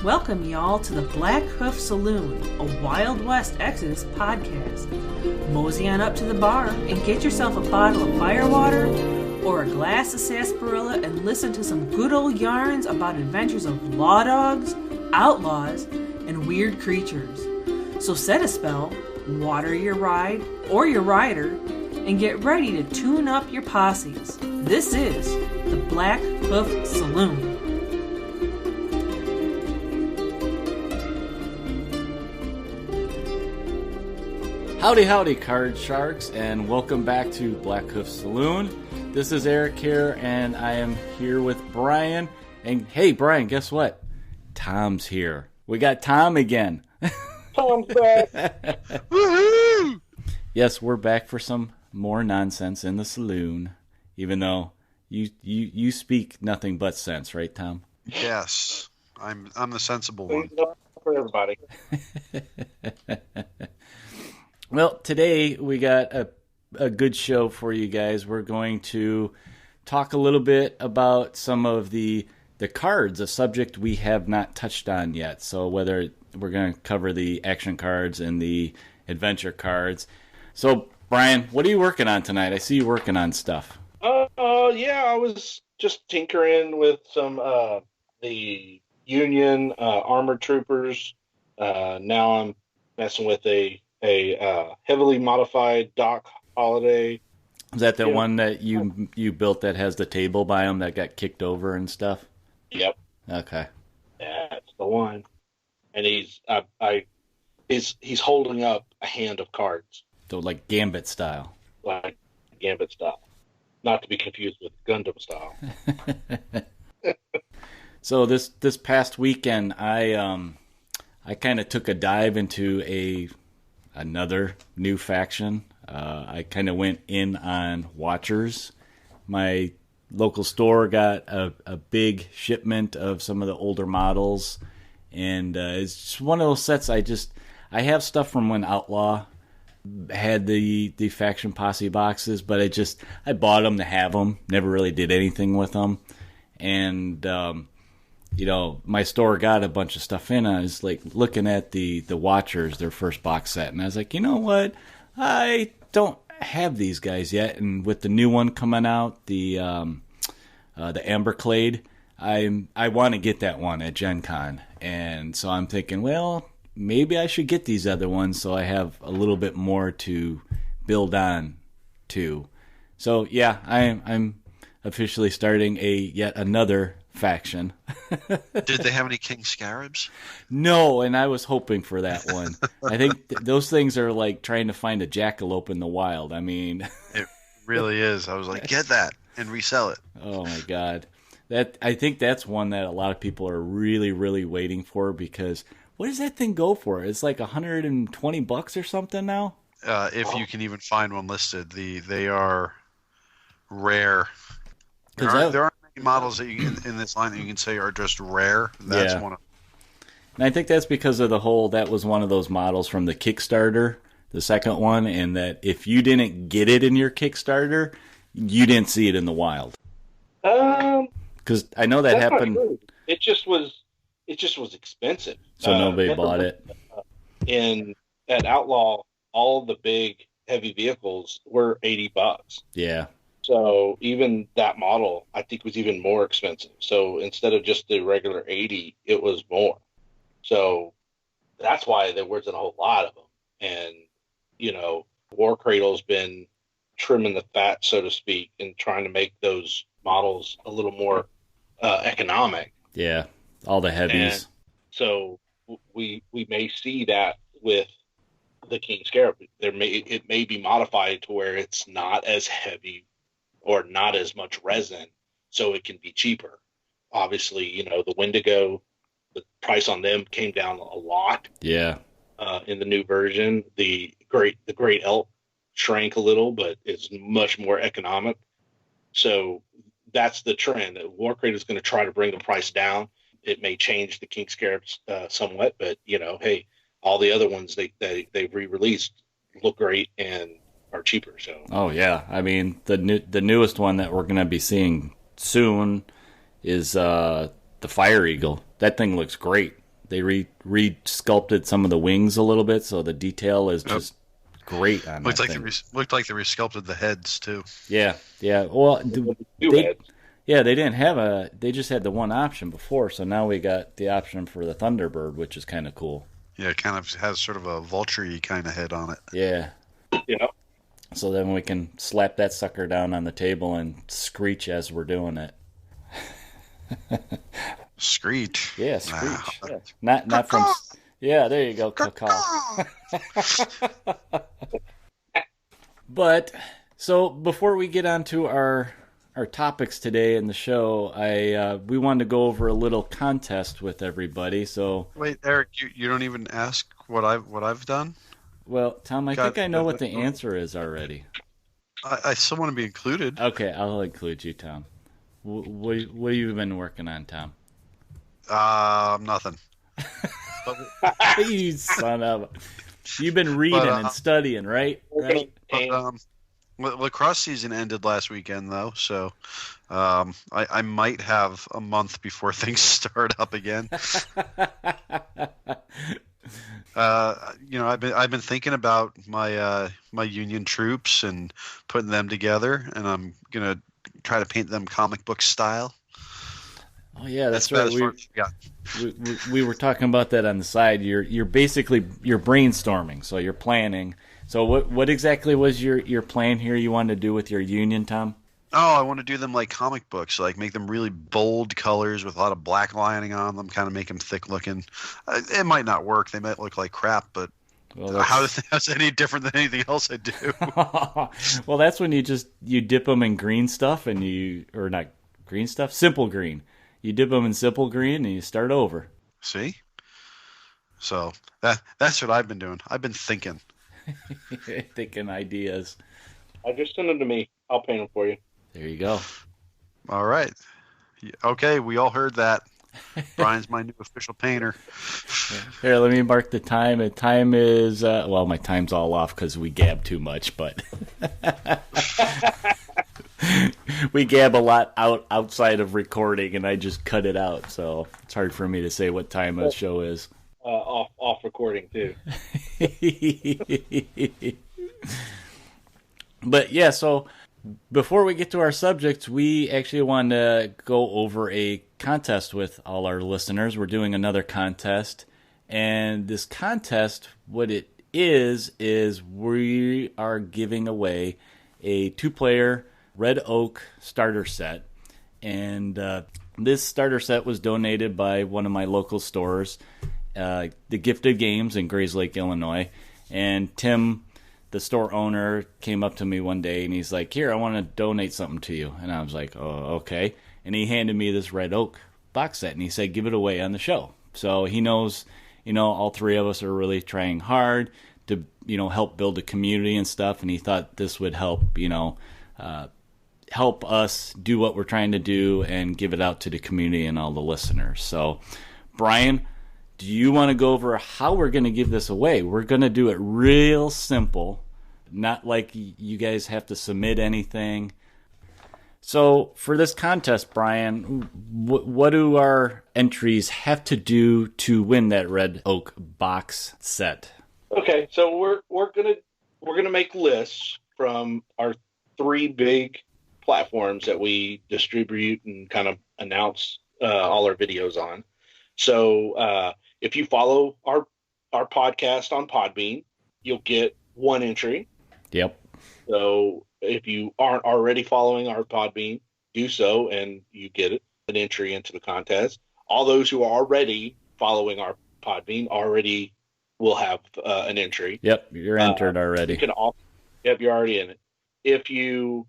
Welcome y'all to the Blackhoof Saloon, a Wild West Exodus podcast. Mosey on up to the bar and get yourself a bottle of firewater or a glass of sarsaparilla and listen to some good old yarns about adventures of law dogs, outlaws, and weird creatures. So set a spell, water your ride or your rider, and get ready to tune up your posses. This is the Blackhoof Saloon. Howdy, howdy, card sharks, and welcome back to Blackhoof Saloon. This is Eric here, and I am here with Brian. And hey, Brian, guess what? Tom's here. We got Tom again. Tom's back. Woohoo! Yes, we're back for some more nonsense in the saloon, even though you speak nothing but sense, right, Tom? Yes, I'm the sensible one. For everybody. Well, today we got a good show for you guys. We're going to talk a little bit about some of the cards, a subject we have not touched on yet. So whether we're going to cover the action cards and the adventure cards. So, Brian, what are you working on tonight? I see you working on stuff. Yeah, I was just tinkering with some the Union armored troopers. Now I'm messing with a heavily modified Doc Holiday. Is that the one that you built that has the table by him that got kicked over and stuff? Yep. Okay. That's the one. And he's holding up a hand of cards. So like Gambit style. Like Gambit style. Not to be confused with Gundam style. So this past weekend I kind of took a dive into another new faction. I kind of went in on Watchers. My local store got a big shipment of some of the older models, and it's just one of those sets. I have stuff from when Outlaw had the faction posse boxes, but I bought them to have them. Never really did anything with them, and my store got a bunch of stuff in. I was like looking at the Watchers, their first box set, and I was like, you know what? I don't have these guys yet, and with the new one coming out, the Amberclade, I want to get that one at GenCon, and so I'm thinking, well, maybe I should get these other ones so I have a little bit more to build on to. So yeah, I'm officially starting yet another faction. Did they have any King Scarabs? No, and I was hoping for that one. I think those things are like trying to find a jackalope in the wild. I mean, it really is. I was like, get that and resell it. Oh my god, I think that's one that a lot of people are really, really waiting for, because what does that thing go for? It's like $120 or something now. If you can even find one listed, they are rare. There aren't many models that you can, in this line that you can say are just rare. That's one of them. And I think that's because of that was one of those models from the Kickstarter, the second one, and that if you didn't get it in your Kickstarter, you didn't see it in the wild. Because I know that happened. It just was expensive. So nobody bought it. At Outlaw, all the big heavy vehicles were $80. Yeah. So even that model, I think, was even more expensive. So instead of just the regular 80, it was more. So that's why there wasn't a whole lot of them. And, War Cradle's been trimming the fat, so to speak, and trying to make those models a little more economic. Yeah, all the heavies. And so we may see that with the King Scarab. It may be modified to where it's not as heavy or not as much resin, so it can be cheaper. Obviously, the Wendigo, the price on them came down a lot. Yeah. In the new version, the Great Elk shrank a little, but it's much more economic. So that's the trend. Warcrate is going to try to bring the price down. It may change the King Scarabs somewhat, but hey, all the other ones they re-released look great and are cheaper. So. Oh yeah, I mean the newest one that we're going to be seeing soon is the Fire Eagle. That thing looks great. They re-sculpted some of the wings a little bit, so the detail is just great on looked that like thing. Looked like they resculpted the heads too. Yeah. Well, they didn't have they just had the one option before, so now we got the option for the Thunderbird, which is kind of cool. Yeah, it kind of has sort of a vulture-y kind of head on it. Yeah. Yeah. So then we can slap that sucker down on the table and screech as we're doing it. Screech. Yeah, screech. Wow. Not from. Yeah, there you go, caw. But so before we get on to our topics today in the show, we wanted to go over a little contest with everybody. So wait, Eric, you don't even ask what I've done? Well, Tom, I think I know what the answer is already. I still want to be included. Okay, I'll include you, Tom. What have you been working on, Tom? Nothing. You son of a... You've been reading and studying, right? But, lacrosse season ended last weekend, though, so I might have a month before things start up again. I've been thinking about my union troops and putting them together, and I'm gonna try to paint them comic book style. Oh yeah, that's right. We were talking about that on the side. You're basically brainstorming, so you're planning. So what exactly was your plan here? You wanted to do with your union, Tom? Oh, I want to do them like comic books, like make them really bold colors with a lot of black lining on them, kind of make them thick looking. It might not work; they might look like crap, but how's any different than anything else I do? Well, that's when you dip them in green stuff, or not green stuff, simple green. You dip them in simple green and you start over. See? So that's what I've been doing. I've been thinking. Thinking ideas. Just send them to me. I'll paint them for you. There you go. All right. Okay, we all heard that. Brian's my new official painter. Here, let me mark the time. The time is, my time's all off because we gab too much, but... We gab a lot outside of recording, and I just cut it out, so it's hard for me to say what time a show is. Off recording too. But yeah, so before we get to our subjects, we actually want to go over a contest with all our listeners. We're doing another contest, and this contest, what it is we are giving away a 2-player Red Oak starter set, and this starter set was donated by one of my local stores, the Gifted Games in Grayslake, Illinois. And Tim, the store owner, came up to me one day and he's like, "Here, I want to donate something to you." And I was like, "Oh, okay." And he handed me this Red Oak box set and he said, "Give it away on the show." So he knows, all three of us are really trying hard to, help build a community and stuff, and he thought this would help, help us do what we're trying to do and give it out to the community and all the listeners. So, Brian, do you want to go over how we're going to give this away? We're going to do it real simple, not like you guys have to submit anything. So, for this contest, Brian, what do our entries have to do to win that Red Oak box set? Okay, so we're gonna make lists from our 3 big platforms that we distribute and kind of announce all our videos on. So if you follow our podcast on Podbean, you'll get 1 entry. Yep. So if you aren't already following our Podbean, do so, and you get an entry into the contest. All those who are already following our Podbean already will have an entry. Yep, you're entered already. Yep, you're already in it. If you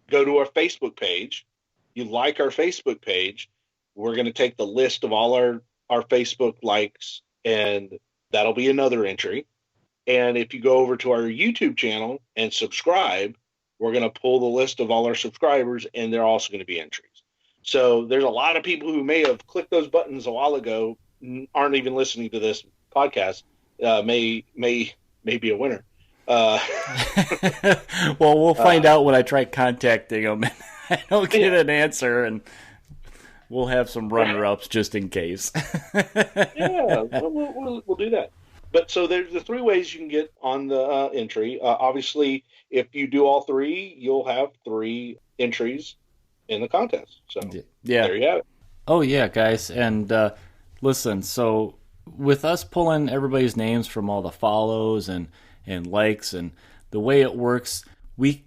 go to our Facebook page, you like our Facebook page, we're going to take the list of all our Facebook likes, and that'll be another entry. And if you go over to our YouTube channel and subscribe, we're going to pull the list of all our subscribers, and they're also going to be entries. So there's a lot of people who may have clicked those buttons a while ago, aren't even listening to this podcast, may be a winner. Well, we'll find out when I try contacting them. I don't get an answer, and We'll have some runner-ups just in case. Yeah, we'll do that. But so there's the 3 ways you can get on the entry. Obviously, if you do all 3, you'll have 3 entries in the contest. So there you have it. Oh, yeah, guys. And listen, so with us pulling everybody's names from all the follows and likes, and the way it works, we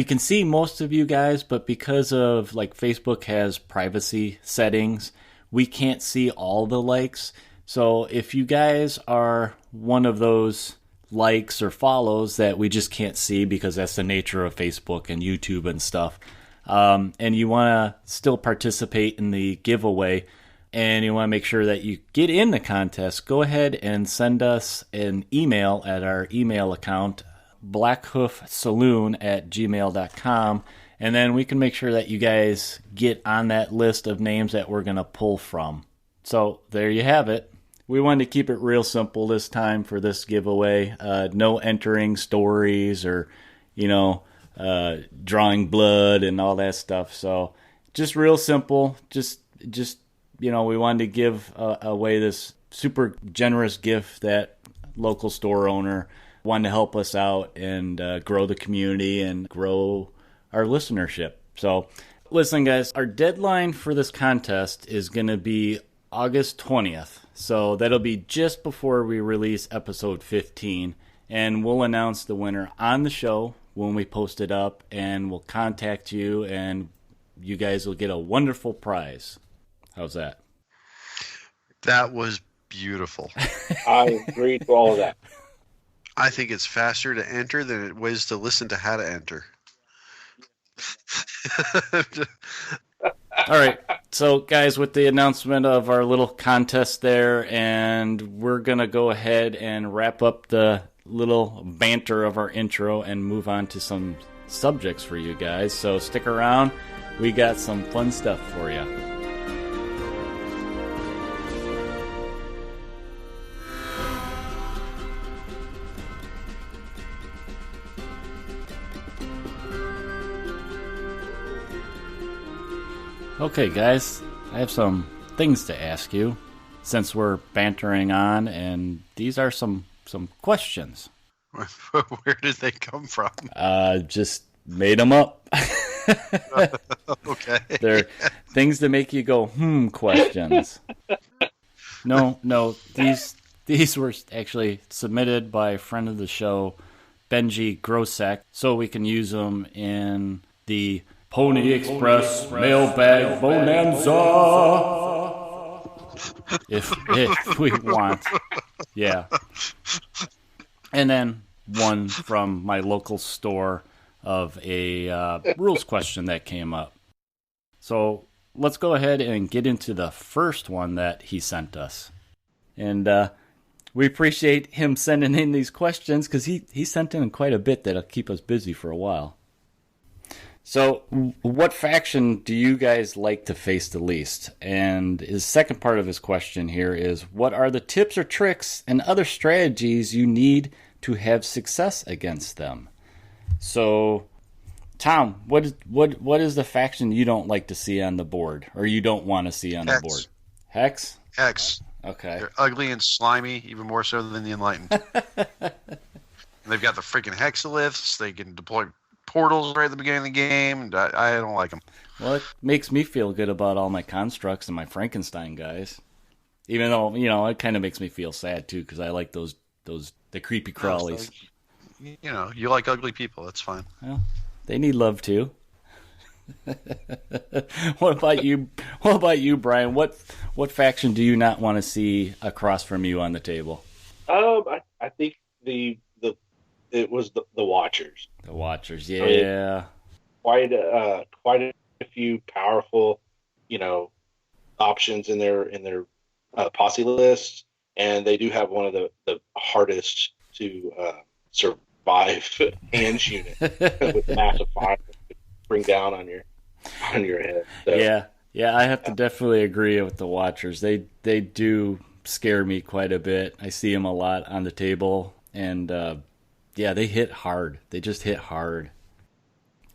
can see most of you guys, but because of, like, Facebook has privacy settings, we can't see all the likes. So if you guys are one of those likes or follows that we just can't see because that's the nature of Facebook and YouTube and stuff, and you want to still participate in the giveaway, and you want to make sure that you get in the contest, go ahead and send us an email at our email account, blackhoofsaloon@gmail.com, and then we can make sure that you guys get on that list of names that we're going to pull from. So there you have it. We wanted to keep it real simple this time for this giveaway. No entering stories or, drawing blood and all that stuff. So just real simple. Just we wanted to give away this super generous gift that local store owner wanted to help us out and grow the community and grow our listenership. So listen, guys, our deadline for this contest is going to be August 20th. So that'll be just before we release episode 15. And we'll announce the winner on the show when we post it up. And we'll contact you, and you guys will get a wonderful prize. How's that? That was beautiful. I agree with all of that. I think it's faster to enter than it was to listen to how to enter. All right. So, guys, with the announcement of our little contest there, and we're going to go ahead and wrap up the little banter of our intro and move on to some subjects for you guys. So stick around. We got some fun stuff for you. Okay, guys, I have some things to ask you since we're bantering on, and these are some questions. Where did they come from? Just made them up. Okay. They're things to make you go, questions. No, these were actually submitted by a friend of the show, Benji Grosek, so we can use them in the Pony Express Mailbag Bonanza. If we want. Yeah. And then one from my local store of a rules question that came up. So let's go ahead and get into the first one that he sent us. And we appreciate him sending in these questions because he sent in quite a bit that'll keep us busy for a while. So, what faction do you guys like to face the least? And his second part of his question here is, what are the tips or tricks and other strategies you need to have success against them? So, Tom, what is the faction you don't like to see on the board, or you don't want to see on the board? Hex? Hex. Okay. They're ugly and slimy, even more so than the Enlightened. They've got the freaking hexaliths. They can deploy portals right at the beginning of the game, and I don't like them. Well, it makes me feel good about all my constructs and my Frankenstein guys. Even though, it kind of makes me feel sad too, because I like the creepy crawlies. You like ugly people. That's fine. Well, they need love too. What about you? What about you, Brian? What faction do you not want to see across from you on the table? I think it was the Watchers. The Watchers, yeah. Quite a few powerful, options in their posse lists, and they do have one of the hardest to survive hands unit with massive fire to bring down on your head. So. Yeah, I have to definitely agree with the Watchers. They do scare me quite a bit. I see them a lot on the table, and they hit hard. They just hit hard.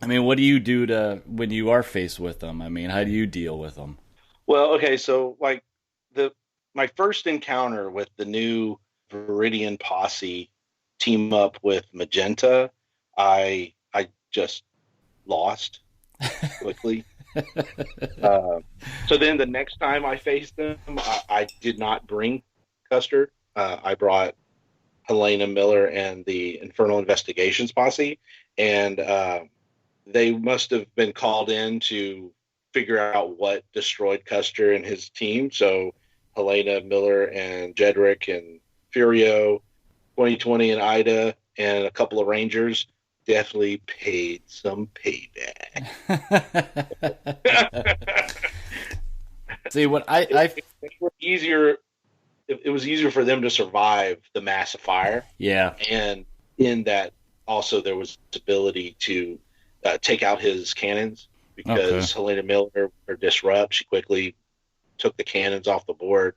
I mean, what do you do when you are faced with them? I mean, how do you deal with them? Well, okay, so like my first encounter with the new Viridian posse team up with Magenta, I just lost quickly. So then the next time I faced them, I did not bring Custer. I brought Helena Miller and the Infernal Investigations posse, and they must have been called in to figure out what destroyed Custer and his team. So Helena Miller and Jedrick and Furio, 2020 and Ida, and a couple of Rangers definitely paid some payback. See, what I it was easier. It was easier for them to survive the massive fire. Yeah, and in that also there was ability to take out his cannons because Helena Miller or disrupt. She quickly took the cannons off the board,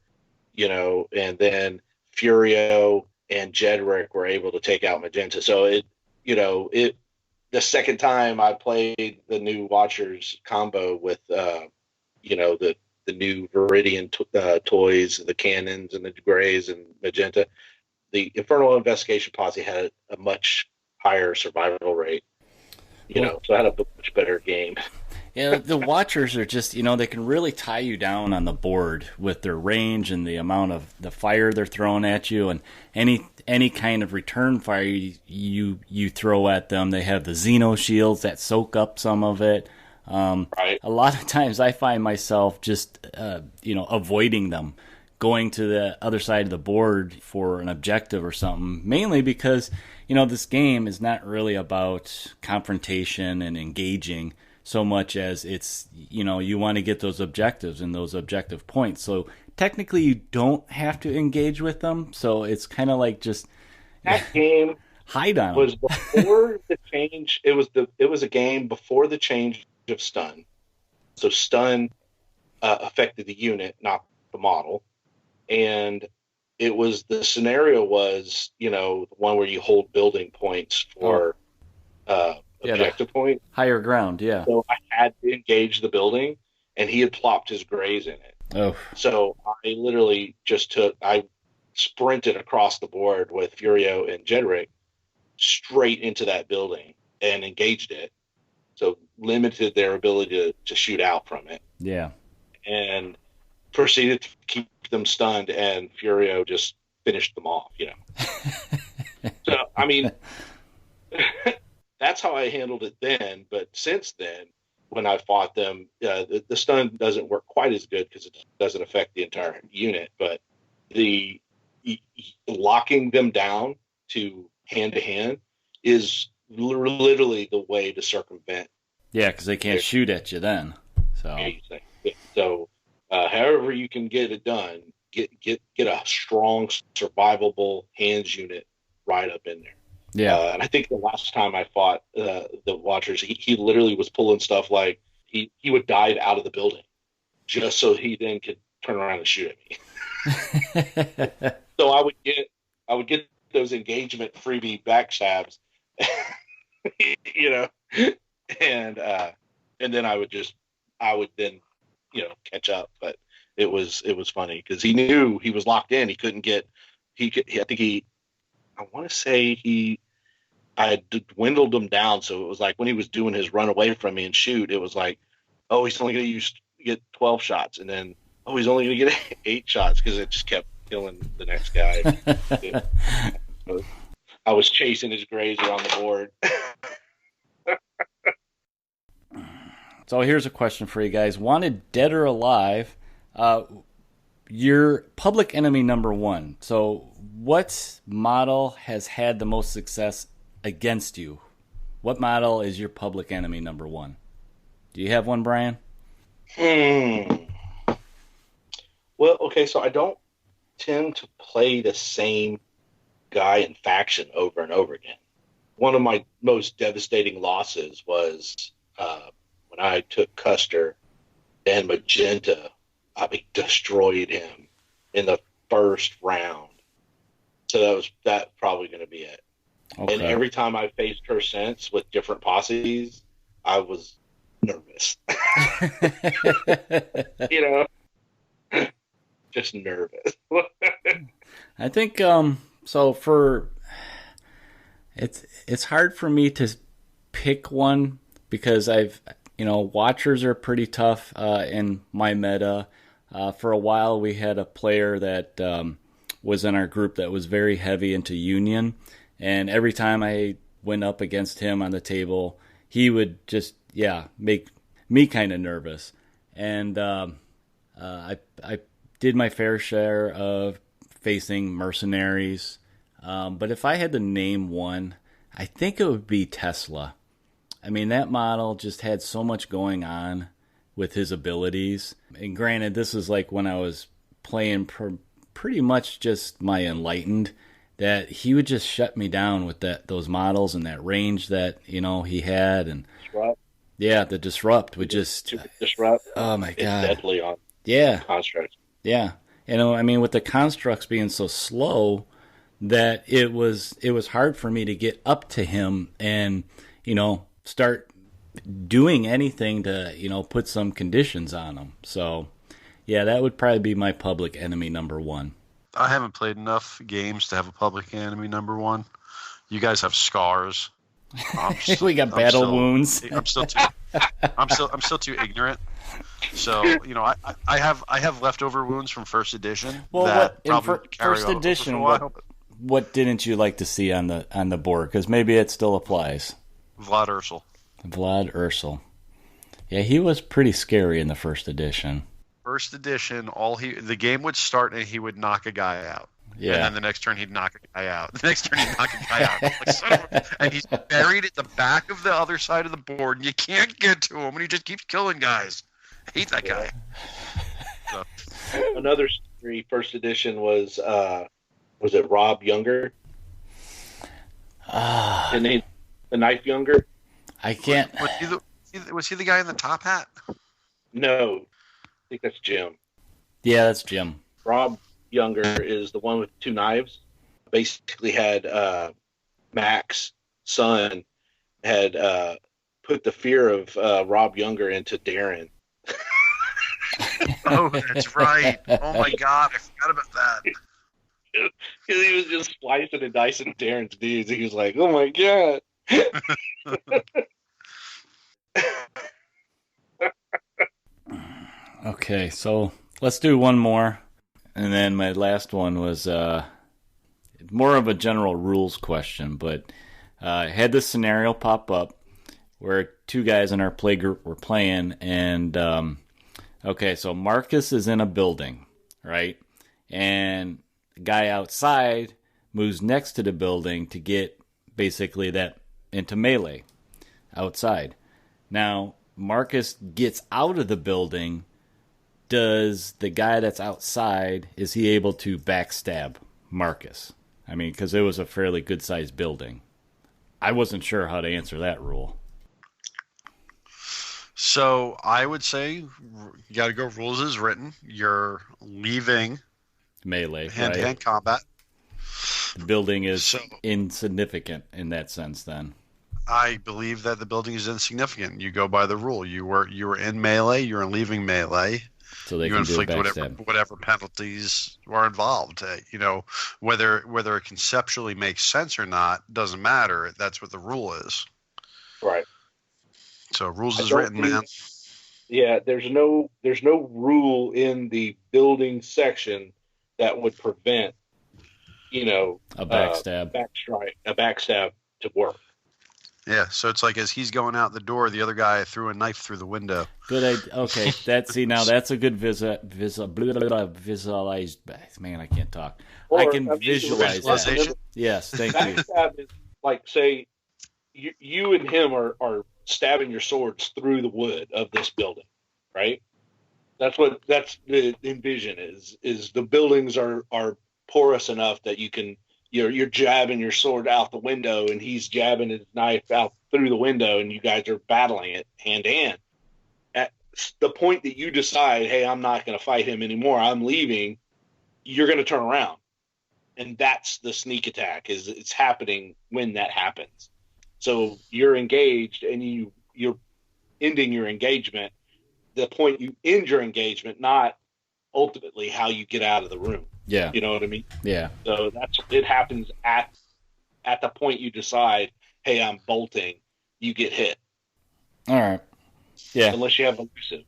and then Furio and Jedrick were able to take out Magenta. So the second time I played the new Watchers combo with the new Viridian toys, the cannons and the grays and Magenta, the Infernal Investigation posse had a much higher survival rate. So I had a much better game. Yeah, the Watchers are just, they can really tie you down on the board with their range and the amount of the fire they're throwing at you, and any kind of return fire you throw at them. They have the Xeno shields that soak up some of it. Right. A lot of times I find myself just, avoiding them, going to the other side of the board for an objective or something, mainly because, this game is not really about confrontation and engaging so much as it's, you want to get those objectives and those objective points. So technically you don't have to engage with them. So it's kind of like just that game hide on was them. Before the change. It was a game before the change of stun. So stun affected the unit, not the model. And the scenario was, the one where you hold building points for objective point. Higher ground, yeah. So I had to engage the building, and he had plopped his grays in it. Oh. So I literally I sprinted across the board with Furio and Jedrick straight into that building and engaged it. So limited their ability to shoot out from it. Yeah. And proceeded to keep them stunned, and Furio just finished them off, So, I mean, that's how I handled it then. But since then, when I fought them, the stun doesn't work quite as good because it doesn't affect the entire unit. But the locking them down to hand is literally the way to circumvent. Yeah, because they can't shoot at you then. So, however you can get it done, get a strong, survivable hands unit right up in there. Yeah, and I think the last time I fought the Watchers, he literally was pulling stuff like he would dive out of the building just so he then could turn around and shoot at me. So I would get those engagement freebie backstabs, and then I would then catch up. But it was funny because he knew he was locked in. He couldn't get. I want to say I had dwindled him down, so it was like when he was doing his run away from me and shoot, it was like, oh, he's only going to get 12 shots, and then he's only going to get 8 shots because it just kept killing the next guy. I was chasing his grays around the board. So here's a question for you guys: wanted dead or alive? Your public enemy number one. So what model has had the most success against you? What model is your public enemy number one? Do you have one, Brian? Well, okay, so I don't tend to play the same guy and faction over and over again. One of my most devastating losses was when I took Custer and Magenta. I destroyed him in the first round. So that probably going to be it. Okay. And every time I faced her since with different posses, I was nervous. just nervous. I think so for it's hard for me to pick one because Watchers are pretty tough in my meta. For a while, we had a player that was in our group that was very heavy into Union, and every time I went up against him on the table, he would just make me kind of nervous. And I did my fair share of facing mercenaries, but if I had to name one, I think it would be Tesla. I mean, that model just had so much going on with his abilities. And granted, this is like when I was playing pretty much just my Enlightened, that he would just shut me down with those models and that range that, he had. And Disrupt. Yeah, the Disrupt would just... Disrupt. Oh, my God. It's deadly on constructs. Yeah. With the constructs being so slow, that it was hard for me to get up to him and, start doing anything to, put some conditions on him. So, yeah, that would probably be my public enemy number one. I haven't played enough games to have a public enemy number one. You guys have scars. We got battle wounds. I'm still too ignorant. So, I have leftover wounds from first edition. Well, first edition, what didn't you like to see on the board? Because maybe it still applies. Vlad Ursel. Yeah, he was pretty scary in the first edition. First edition, the game would start and he would knock a guy out. Yeah. And then the next turn he'd knock a guy out. The next turn he'd knock a guy out. And he's buried at the back of the other side of the board, and you can't get to him, and he just keeps killing guys. I hate that guy. So. Another story, first edition was it Rob Younger? The Knife Younger? I can't. Was he the guy in the top hat? No. I think that's Jim. Yeah, that's Jim. Rob Younger is the one with two knives. Basically had Mac's son had put the fear of Rob Younger into Darren. Oh, that's right. Oh, my God. I forgot about that. He was just slicing and dicing Darren's dudes. He was like, oh, my God. Okay, so let's do one more. And then my last one was more of a general rules question, but I had this scenario pop up where two guys in our play group were playing, and so Marcus is in a building, right? And the guy outside moves next to the building to get basically that into melee outside. Now, Marcus gets out of the building. Does the guy that's outside, is he able to backstab Marcus? I mean, because it was a fairly good-sized building. I wasn't sure how to answer that rule. So I would say you got to go rules as written. You're leaving melee, hand-to-hand combat. The building is insignificant in that sense then. I believe that the building is insignificant. You go by the rule. You were in melee, you're leaving melee. So they you can inflict do a backstab. whatever penalties are involved. Whether it conceptually makes sense or not doesn't matter. That's what the rule is. Right. So rules is written, man. Yeah, there's no rule in the building section that would prevent, a backstab, a backstab to work. Yeah, so it's like as he's going out the door, the other guy threw a knife through the window. Okay, that's a good visualized. Man, I can't talk. I can visualize that. Yes, thank you. Backstab is like, say, you and him are stabbing your swords through the wood of this building, right? That's the envision is the buildings are porous enough that you can. You're jabbing your sword out the window, and he's jabbing his knife out through the window, and you guys are battling it hand to hand. At the point that you decide, hey, I'm not going to fight him anymore, I'm leaving, you're going to turn around. And that's the sneak attack, it's happening when that happens. So you're engaged, and you're ending your engagement. The point you end your engagement, not ultimately how you get out of the room. Yeah. You know what I mean? Yeah. So it happens at the point you decide, hey, I'm bolting, you get hit. All right. Yeah. Unless you have elusive.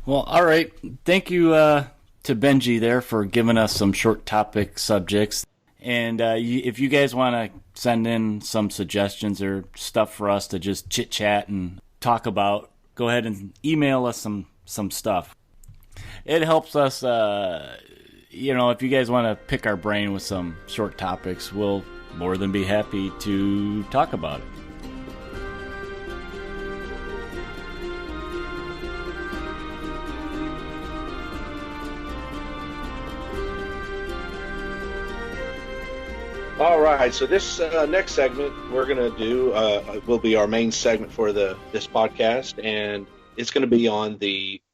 Well, all right. Thank you to Benji there for giving us some short topic subjects. And if you guys want to send in some suggestions or stuff for us to just chit-chat and talk about, go ahead and email us some stuff. It helps us, if you guys want to pick our brain with some short topics, we'll more than be happy to talk about it. All right, so this next segment we're going to do will be our main segment for this podcast, and it's going to be on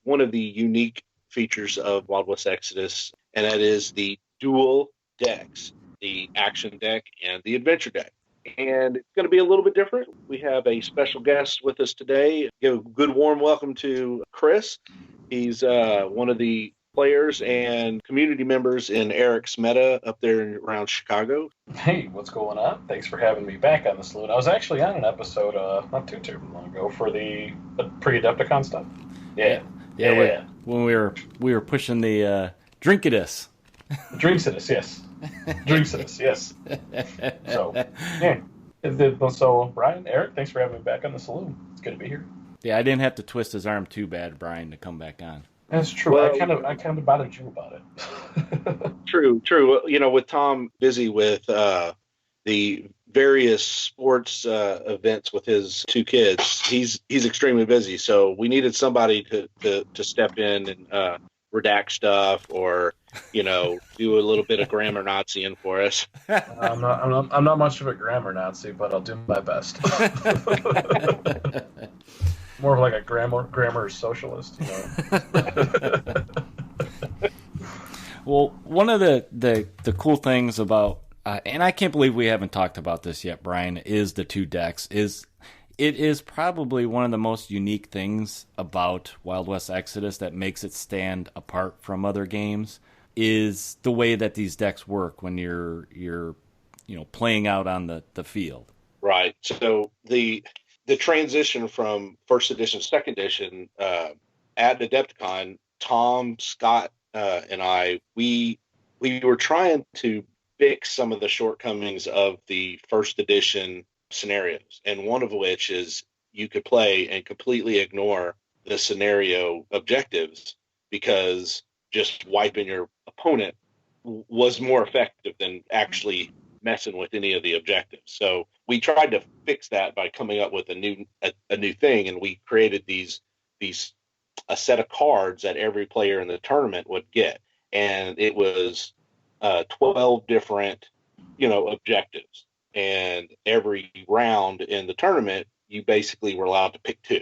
one of the unique features of Wild West Exodus, and that is the dual decks, the action deck and the adventure deck. And it's going to be a little bit different. We have a special guest with us today. Give a good warm welcome to Chris. He's one of the players and community members in Eric's Meta up there around Chicago. Hey, what's going on? Thanks for having me back on the Saloon. I was actually on an episode not too long ago for the pre-Adepticon stuff. Yeah. When we were pushing the Drinkitus. Drinksitus, yes. Drinksitus, yes. So, yeah. So, Brian, Eric, thanks for having me back on the Saloon. It's good to be here. Yeah, I didn't have to twist his arm too bad, Brian, to come back on. That's true. Well, I kind of bothered you about it. True. With Tom busy with the various sports events with his two kids, he's extremely busy. So we needed somebody to step in and redact stuff, or do a little bit of grammar Naziing for us. I'm not much of a grammar Nazi, but I'll do my best. More of like a grammar socialist, Well, one of the cool things about, and I can't believe we haven't talked about this yet, Brian, is the two decks. It is probably one of the most unique things about Wild West Exodus that makes it stand apart from other games, is the way that these decks work when you're playing out on the field. Right. So the transition from first edition to second edition at Adepticon, Tom, Scott, and I, we were trying to fix some of the shortcomings of the first edition scenarios, and one of which is you could play and completely ignore the scenario objectives, because just wiping your opponent was more effective than actually messing with any of the objectives. So we tried to fix that by coming up with a new thing, and we created a set of cards that every player in the tournament would get, and it was 12 different objectives, and every round in the tournament you basically were allowed to pick two,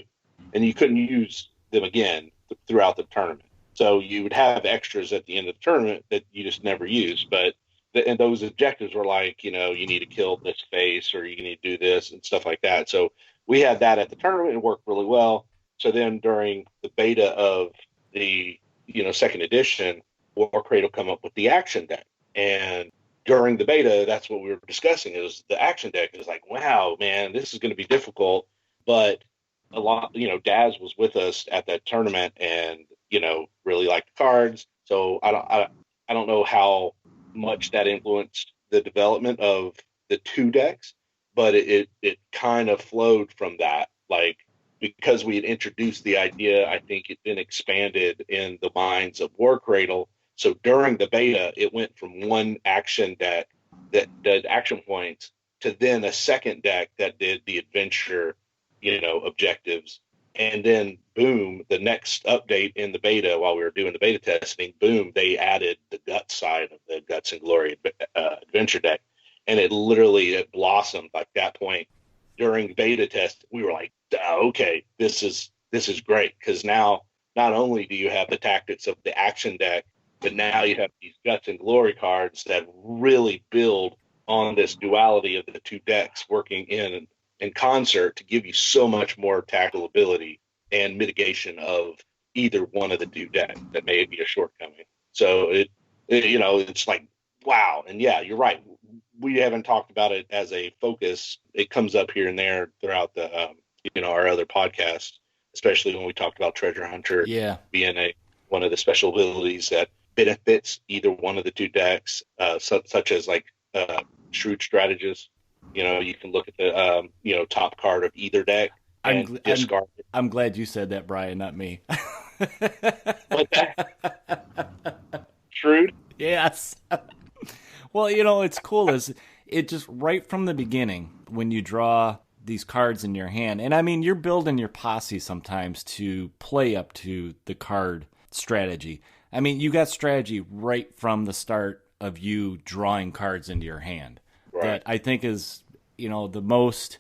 and you couldn't use them again throughout the tournament. So you would have extras at the end of the tournament that you just never used, but and those objectives were like, you need to kill this face, or you need to do this and stuff like that. So we had that at the tournament. It worked really well. So then during the beta of the, second edition, Warcrate will come up with the action deck. And during the beta, that's what we were discussing, is the action deck is like, wow, man, this is going to be difficult. But a lot, Daz was with us at that tournament and, really liked the cards. So I don't know how much that influenced the development of the two decks, but it kind of flowed from that. Like, because we had introduced the idea, I think it then expanded in the minds of Warcradle. So during the beta, it went from one action deck that did action points to then a second deck that did the adventure, objectives. And then, boom, the next update in the beta, while we were doing the beta testing, boom, they added the Guts side of the Guts and Glory adventure deck. And it blossomed like that point. During beta test, we were like, okay, this is great, because now not only do you have the tactics of the action deck, but now you have these Guts and Glory cards that really build on this duality of the two decks working in concert to give you so much more tactical ability and mitigation of either one of the two decks. That may be a shortcoming. So it's like, wow. And yeah, you're right. We haven't talked about it as a focus. It comes up here and there throughout the our other podcasts, especially when we talked about Treasure Hunter being one of the special abilities that benefits either one of the two decks, such as like Shrewd Strategist. You can look at the top card of either deck and discard it. I'm glad you said that, Brian, not me. What that? Shrewd? Yes. Well, it's cool is it just right from the beginning when you draw these cards in your hand. And I mean, you're building your posse sometimes to play up to the card strategy. I mean, you got strategy right from the start of you drawing cards into your hand. Right. That I think is, the most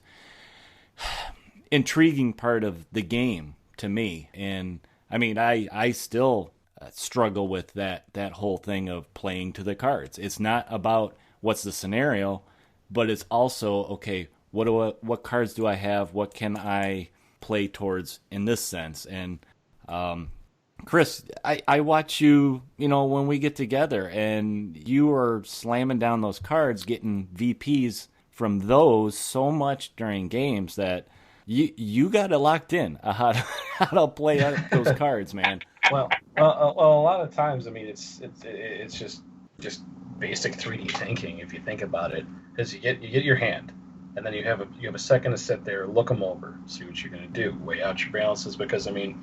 intriguing part of the game to me. And I mean, I still struggle with that whole thing of playing to the cards. It's not about what's the scenario, but it's also, okay, what cards do I have? What can I play towards in this sense? And Chris, I watch you, when we get together, and you are slamming down those cards, getting VPs from those so much during games that you got it locked in how to play those cards, man. Well, a lot of times, I mean, it's just basic 3D thinking. If you think about it, is you get your hand, and then you have a second to sit there, look them over, see what you're going to do, weigh out your balances. Because I mean,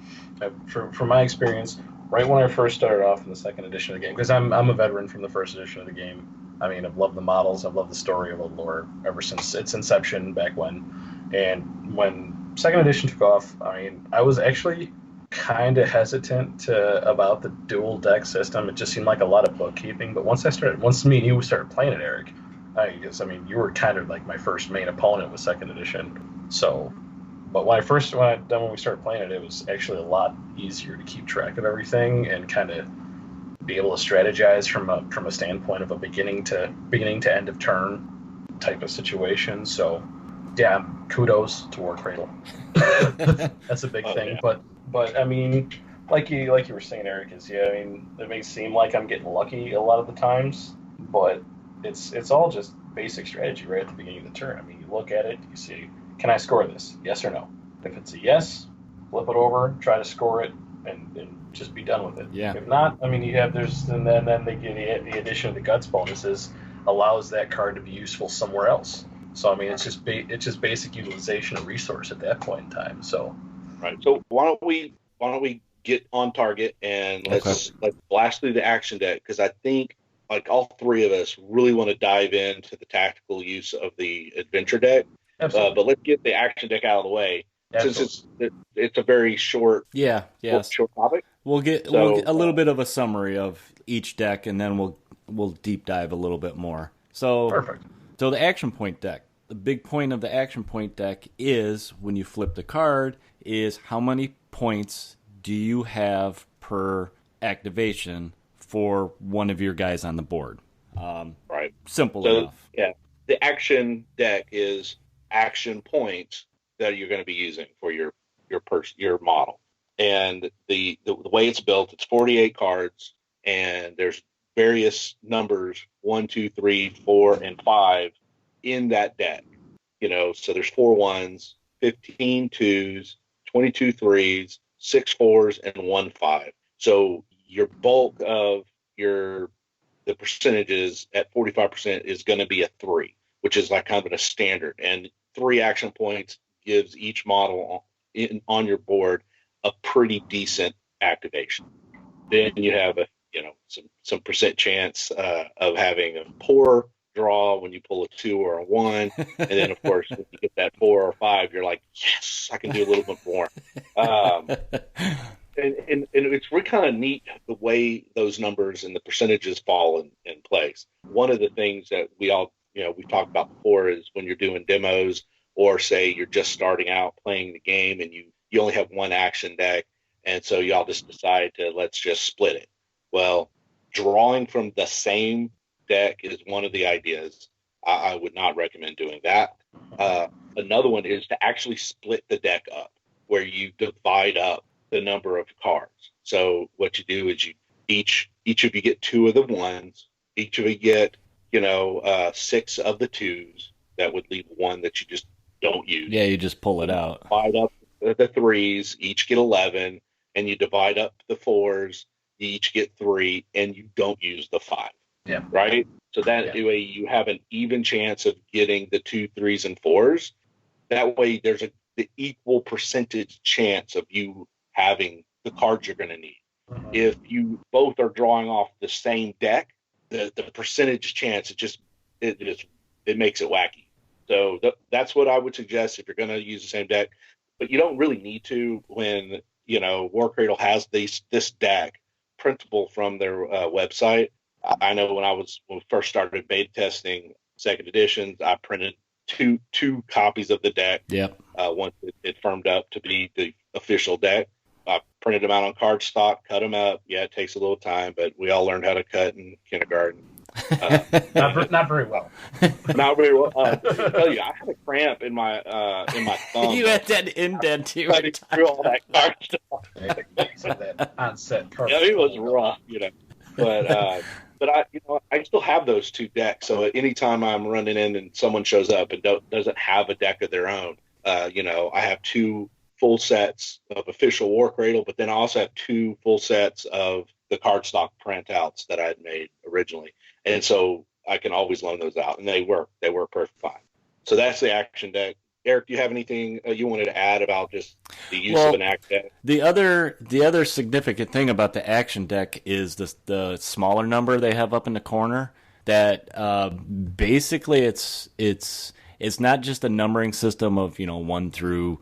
from my experience, right when I first started off in the second edition of the game, because I'm a veteran from the first edition of the game. I mean, I've loved the models, I've loved the story, I've loved lore ever since its inception back when. And when second edition took off, I mean, I was actually kind of hesitant about the dual deck system. It just seemed like a lot of bookkeeping. But once me and you started playing it, Eric, you were kind of like my first main opponent with second edition. So, but when we started playing it, it was actually a lot easier to keep track of everything and kind of be able to strategize from a standpoint of a beginning to end of turn type of situation. So, yeah, kudos to War Cradle. That's a big thing. Yeah. But I mean, like you were saying, Eric, I mean, it may seem like I'm getting lucky a lot of the times, but it's all just basic strategy right at the beginning of the turn. I mean, you look at it, you see, can I score this? Yes or no? If it's a yes, flip it over, try to score it, and just be done with it. Yeah. If not, I mean, then they give the addition of the guts bonuses allows that card to be useful somewhere else. So I mean, it's just basic utilization of resource at that point in time. So. Right. So why don't we get on target and let's blast through the action deck, because I think like all three of us really want to dive into the tactical use of the adventure deck. Absolutely. But let's get the action deck out of the way. Absolutely. Since it's a very short short topic. We'll get a little bit of a summary of each deck, and then we'll deep dive a little bit more. So perfect. So the action point deck. The big point of the action point deck is when you flip the card is how many points do you have per activation for one of your guys on the board. Right. Simple enough. Yeah. The action deck is action points that you're going to be using for your model. And the way it's built, it's 48 cards, and there's various numbers 1, 2, 3, 4, and 5 in that deck. So there's 4 1s, 15 2s, 22 3s, 6 4s, and 1 5. So your bulk of the percentages at 45% is going to be a 3, which is like kind of a standard. And 3 action points gives each model on your board a pretty decent activation. Then you have some percent chance of having a poor draw when you pull a 2 or a 1, and then of course when you get that 4 or 5, you're like, yes, I can do a little bit more. And it's really kind of neat the way those numbers and the percentages fall in place. One of the things that we all we've talked about before is when you're doing demos, or say you're just starting out playing the game and you only have one action deck, and so y'all just decide to let's just split it. Well, drawing from the same deck is one of the ideas. I would not recommend doing that. Another one is to actually split the deck up, where you divide up the number of cards. So what you do is you each of you get 2 of the ones, each of you get 6 of the 2s. That would leave 1 that you just don't use. Yeah, you just pull it out. Divide up the 3s, each get 11, and you divide up the 4s, you each get 3, and you don't use the 5. Yeah. Right? So that way you have an even chance of getting the 2, 3s, and 4s. That way there's the equal percentage chance of you having the cards you're going to need. Mm-hmm. If you both are drawing off the same deck, the percentage chance, it makes it wacky. So that's what I would suggest if you're going to use the same deck. But you don't really need to when, War Cradle has this deck printable from their website. I know when we first started beta testing 2nd editions, I printed two copies of the deck. Yep. Once it firmed up to be the official deck. I printed them out on cardstock, cut them up. Yeah, it takes a little time, but we all learned how to cut in kindergarten. Not very well. Not very well. I tell you, I had a cramp in my thumb. You had that indent too. Cutting through all that cardstock. That on-set card. Yeah, it was rough, But I still have those 2 decks. So anytime I'm running in and someone shows up and doesn't have a deck of their own, I have 2 full sets of official War Cradle, but then I also have 2 full sets of the cardstock printouts that I had made originally. And so I can always loan those out, and they work perfectly fine. So that's the action deck. Eric, do you have anything you wanted to add about just the use of an action deck? The other significant thing about the action deck is the smaller number they have up in the corner. That basically it's not just a numbering system of 1 through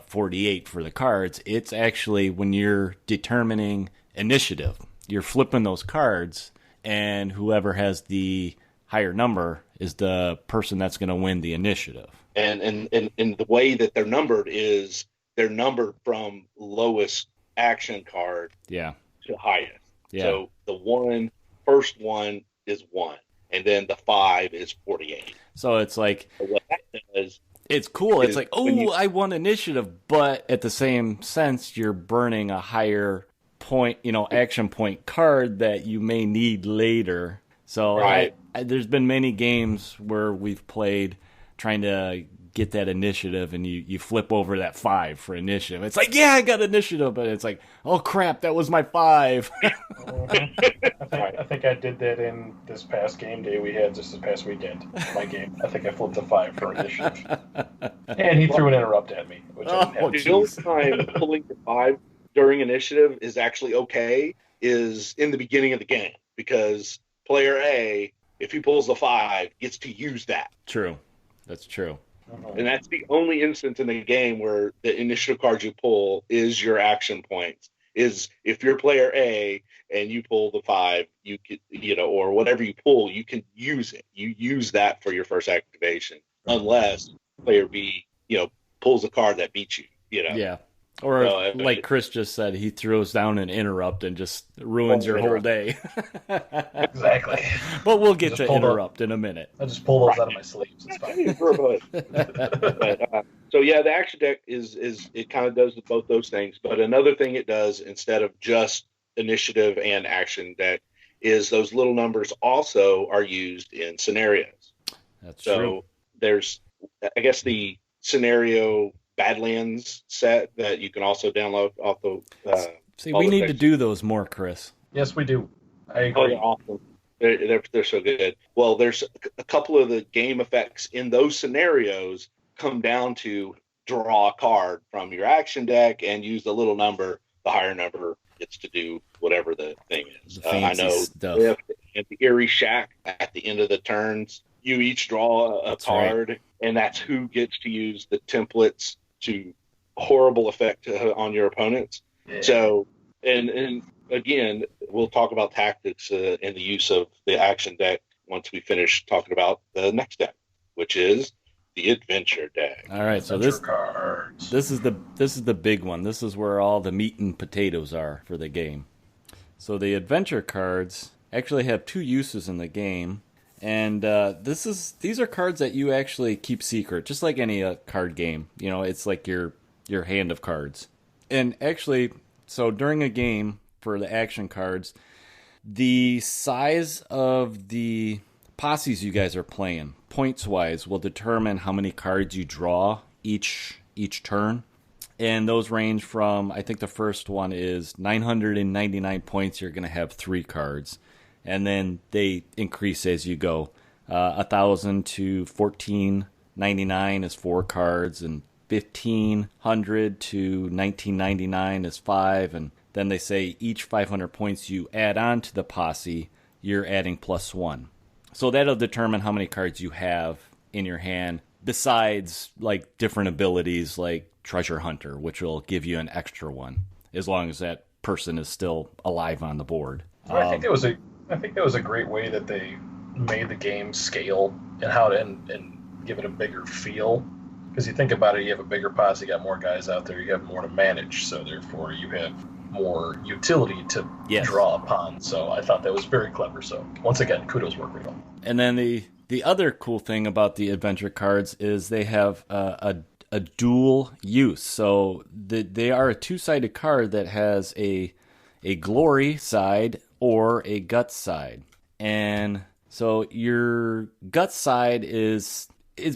48 for the cards. It's actually when you're determining initiative, you're flipping those cards, and whoever has the higher number is the person that's going to win the initiative. And the way that they're numbered is they're numbered from lowest action card to highest. Yeah. So the first one is 1, and then the 5 is 48. So it's like, so what that does, it's cool. It's like, I won initiative, but at the same sense, you're burning a higher point, action point card that you may need later. So right. There's been many games where we've played trying to get that initiative, and you flip over that 5 for initiative. It's like, yeah, I got initiative, but it's like, oh crap, that was my 5. I think I did that in this past game day we had just this past weekend. My game, I think I flipped a 5 for initiative, and he threw an interrupt at me. Which the only time pulling the 5 during initiative is actually okay is in the beginning of the game, because player A, if he pulls the 5, gets to use that. True. That's true. And that's the only instance in the game where the initiative card you pull is your action points. Is if you're player A and you pull the 5, you could, or whatever you pull, you can use it. You use that for your first activation, unless player B, pulls a card that beats you. Yeah. Or like Chris just said, he throws down an interrupt and just ruins your whole day. Exactly. But we'll get to interrupt in a minute. I'll just pull those out of my sleeves. It's fine. So yeah, the action deck is it kind of does both those things. But another thing it does, instead of just initiative and action deck, is those little numbers also are used in scenarios. That's true. So there's, I guess, the scenario Badlands set that you can also download off the. See, we need to do those more, Chris. Yes, we do. I agree. Oh, they're awesome. They're so good. Well, there's a couple of the game effects in those scenarios come down to draw a card from your action deck and use the little number. The higher number gets to do whatever the thing is. I know stuff. At the Eerie Shack at the end of the turns, you each draw a card, right, and that's who gets to use the templates to horrible effect on your opponents. Yeah. So, and again, we'll talk about tactics and the use of the action deck once we finish talking about the next deck, which is the adventure deck. All right, so this is the big one. This is where all the meat and potatoes are for the game. So the adventure cards actually have 2 uses in the game, and these are cards that you actually keep secret, just like any card game. It's like your hand of cards. And actually, So during a game for the action cards, the size of the posses you guys are playing, points-wise, will determine how many cards you draw each turn. And those range from, I think the first one is 999 points, you're going to have 3 cards. And then they increase as you go. 1,000 to 1,499 is 4 cards, and 1,500 to 1,999 is 5. And then they say each 500 points you add on to the posse, you're adding +1. So that'll determine how many cards you have in your hand, besides like different abilities like Treasure Hunter, which will give you an extra one as long as that person is still alive on the board. I think that was a great way that they made the game scale and how to and give it a bigger feel. Because you think about it, you have a bigger posse, you got more guys out there, you have more to manage, so therefore you have more utility to draw upon. So I thought that was very clever. So once again, kudos, work rate. And then the other cool thing about the adventure cards is they have a dual use. So they are a 2-sided card that has a glory side or a guts side. And so your guts side is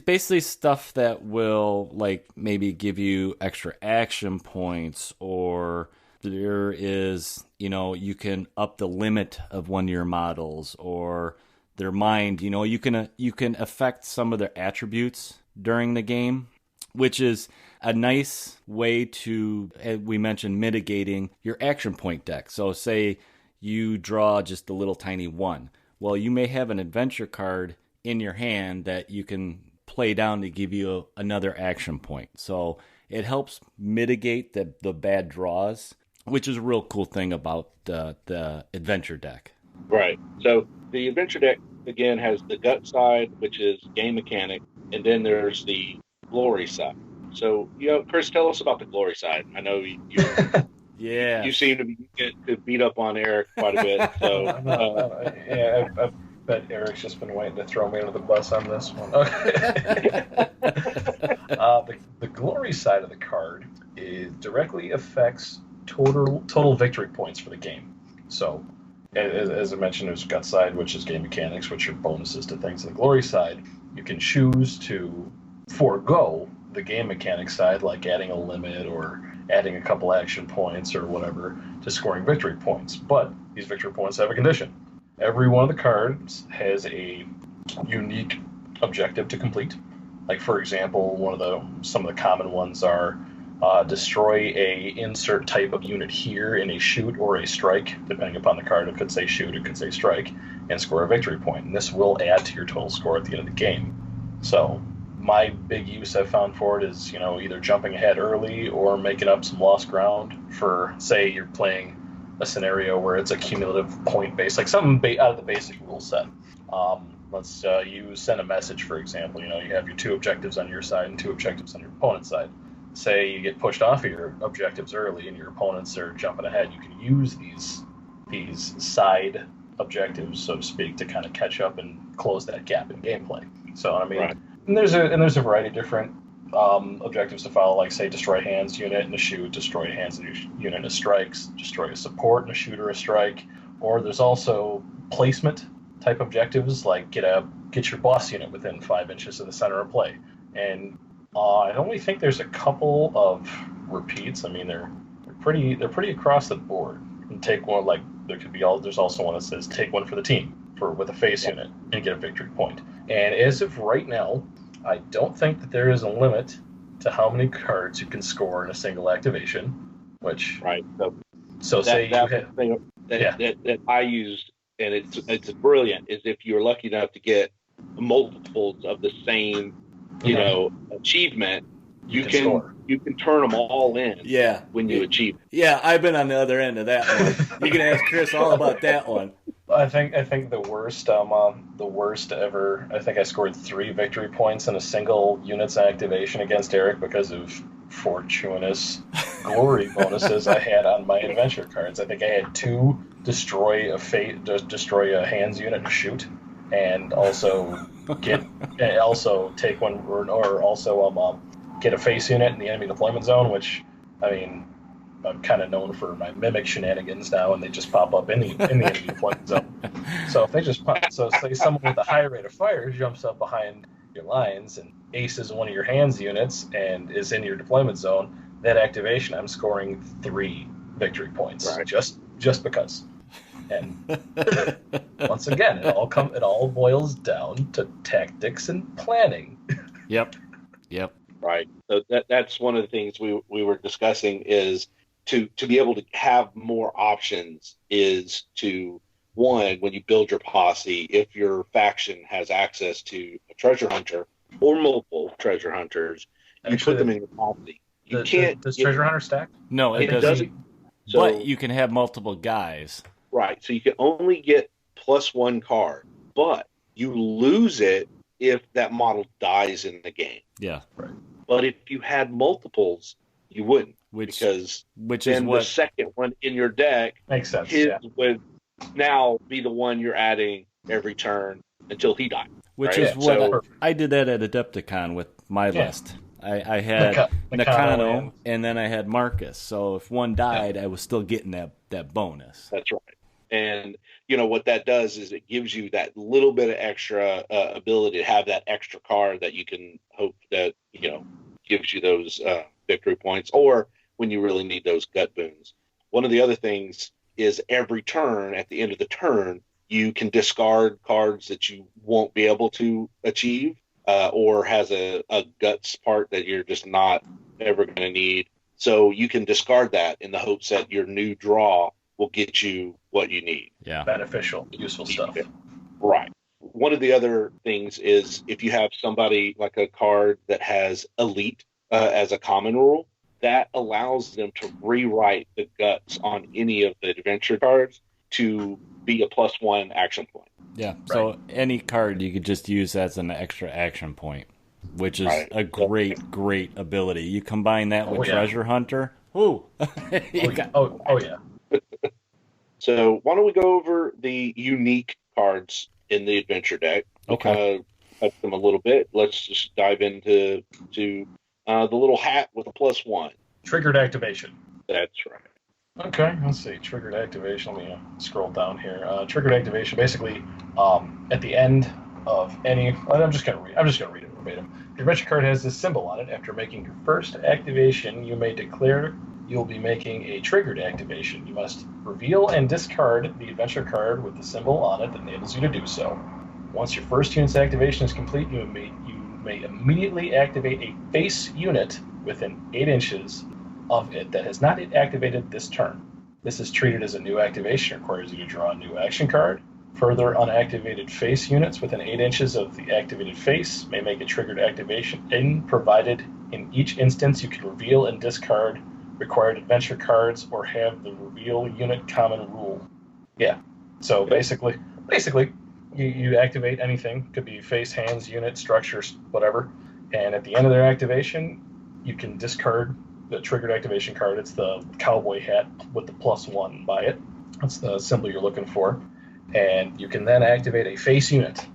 basically stuff that will like maybe give you extra action points, or there is, you can up the limit of one of your models, or their mind, you can affect some of their attributes during the game, which is a nice way to, as we mentioned, mitigating your action point deck. So say you draw just a little tiny 1. Well, you may have an adventure card in your hand that you can play down to give you another action point. So it helps mitigate the bad draws, which is a real cool thing about the adventure deck. Right. So the adventure deck, again, has the gut side, which is game mechanic, and then there's the glory side. So, Chris, tell us about the glory side. I know you yeah, you seem to get beat up on Eric quite a bit. So, I bet Eric's just been waiting to throw me under the bus on this one. Okay. The glory side of the card directly affects total victory points for the game. So, as I mentioned, there's gut side, which is game mechanics, which are bonuses to things. The glory side, you can choose to forego the game mechanics side, like adding a limit or adding a couple action points or whatever to scoring victory points. But these victory points have a condition. Every one of the cards has a unique objective to complete. Like, for example, some of the common ones are destroy a insert type of unit here in a shoot or a strike, depending upon the card. It could say shoot, it could say strike, and score a victory point. And this will add to your total score at the end of the game. So my big use I've found for it is, either jumping ahead early or making up some lost ground for, say, you're playing a scenario where it's a cumulative point base, like something out of the basic rule set. Let's you send a message, for example. You have your 2 objectives on your side and 2 objectives on your opponent's side. Say you get pushed off of your objectives early and your opponents are jumping ahead, you can use these side objectives, so to speak, to kind of catch up and close that gap in gameplay. So right. And there's a variety of different objectives to follow, like say destroy a hands unit and a shoot, destroy a hands unit and a strikes, destroy a support and a shoot or a strike. Or there's also placement type objectives, like get your boss unit within 5 inches of the center of play. And I only think there's a couple of repeats. I mean, they're pretty across the board. And take one, like there's also one that says take one for the team with a face unit and get a victory point. And as of right now, I don't think that there is a limit to how many cards you can score in a single activation. Which right. So say that I used, and it's brilliant, is if you're lucky enough to get multiples of the same achievement, you can turn them all in. Yeah. When you achieve it. Yeah, I've been on the other end of that one. You can ask Chris all about that one. I think the worst ever. I think I scored 3 victory points in a single unit's activation against Eric because of fortuitous glory bonuses I had on my adventure cards. I think I had 2 destroy a hands unit and shoot, and also take one, or also get a face unit in the enemy deployment zone. Which, I mean, I'm kind of known for my mimic shenanigans now, and they just pop up in the enemy deployment zone. So if they just say someone with a high rate of fire jumps up behind your lines and aces one of your hands units and is in your deployment zone, that activation, I'm scoring 3 victory points, right. just because. And once again, it all boils down to tactics and planning. Yep. Right. So that's one of the things we were discussing is to be able to have more options is to, one, when you build your posse, if your faction has access to a treasure hunter or multiple treasure hunters, you put them in your posse. You can't. Does treasure hunter stack? No, it doesn't. So, but you can have multiple guys. Right. So you can only get +1 card, but you lose it if that model dies in the game. Yeah. Right. But if you had multiples, you wouldn't. Which is the second one in your deck makes sense. Would now be the one you're adding every turn until he dies. Which is what I did that at Adepticon with my list. I had Nakano, and then I had Marcus. So if one died, I was still getting that bonus. That's right. And, what that does is it gives you that little bit of extra ability to have that extra card that you can hope that, gives you those victory points, or when you really need those gut boons. One of the other things is every turn, at the end of the turn, you can discard cards that you won't be able to achieve, or has a guts part that you're just not ever going to need. So you can discard that in the hopes that your new draw will get you what you need. Yeah. Beneficial, useful stuff. Right. One of the other things is if you have somebody like a card that has elite as a common rule, that allows them to rewrite the guts on any of the adventure cards to be a +1 action point. Yeah. Right. So any card you could just use as an extra action point, which is a great ability. You combine that with Treasure Hunter. Ooh. Yeah. So why don't we go over the unique cards in the adventure deck? Okay. Touch them a little bit. Let's just dive into the little hat with a +1. Triggered activation. That's right. Okay, let's see. Triggered activation. Let me scroll down here. Triggered activation. Basically, at the end of any, I'm just gonna read it verbatim. Your adventure card has this symbol on it. After making your first activation, you may declare you'll be making a triggered activation. You must reveal and discard the adventure card with the symbol on it that enables you to do so. Once your first unit's activation is complete, you may immediately activate a face unit within 8 inches of it that has not activated this turn. This is treated as a new activation, requires you to draw a new action card. Further, unactivated face units within 8 inches of the activated face may make a triggered activation, provided in each instance you can reveal and discard required adventure cards or have the reveal unit common rule. Yeah. So basically, you activate anything. Could be face, hands, unit, structures, whatever. And at the end of their activation, you can discard the triggered activation card. It's the cowboy hat with the +1 by it. That's the symbol you're looking for. And you can then activate a face unit.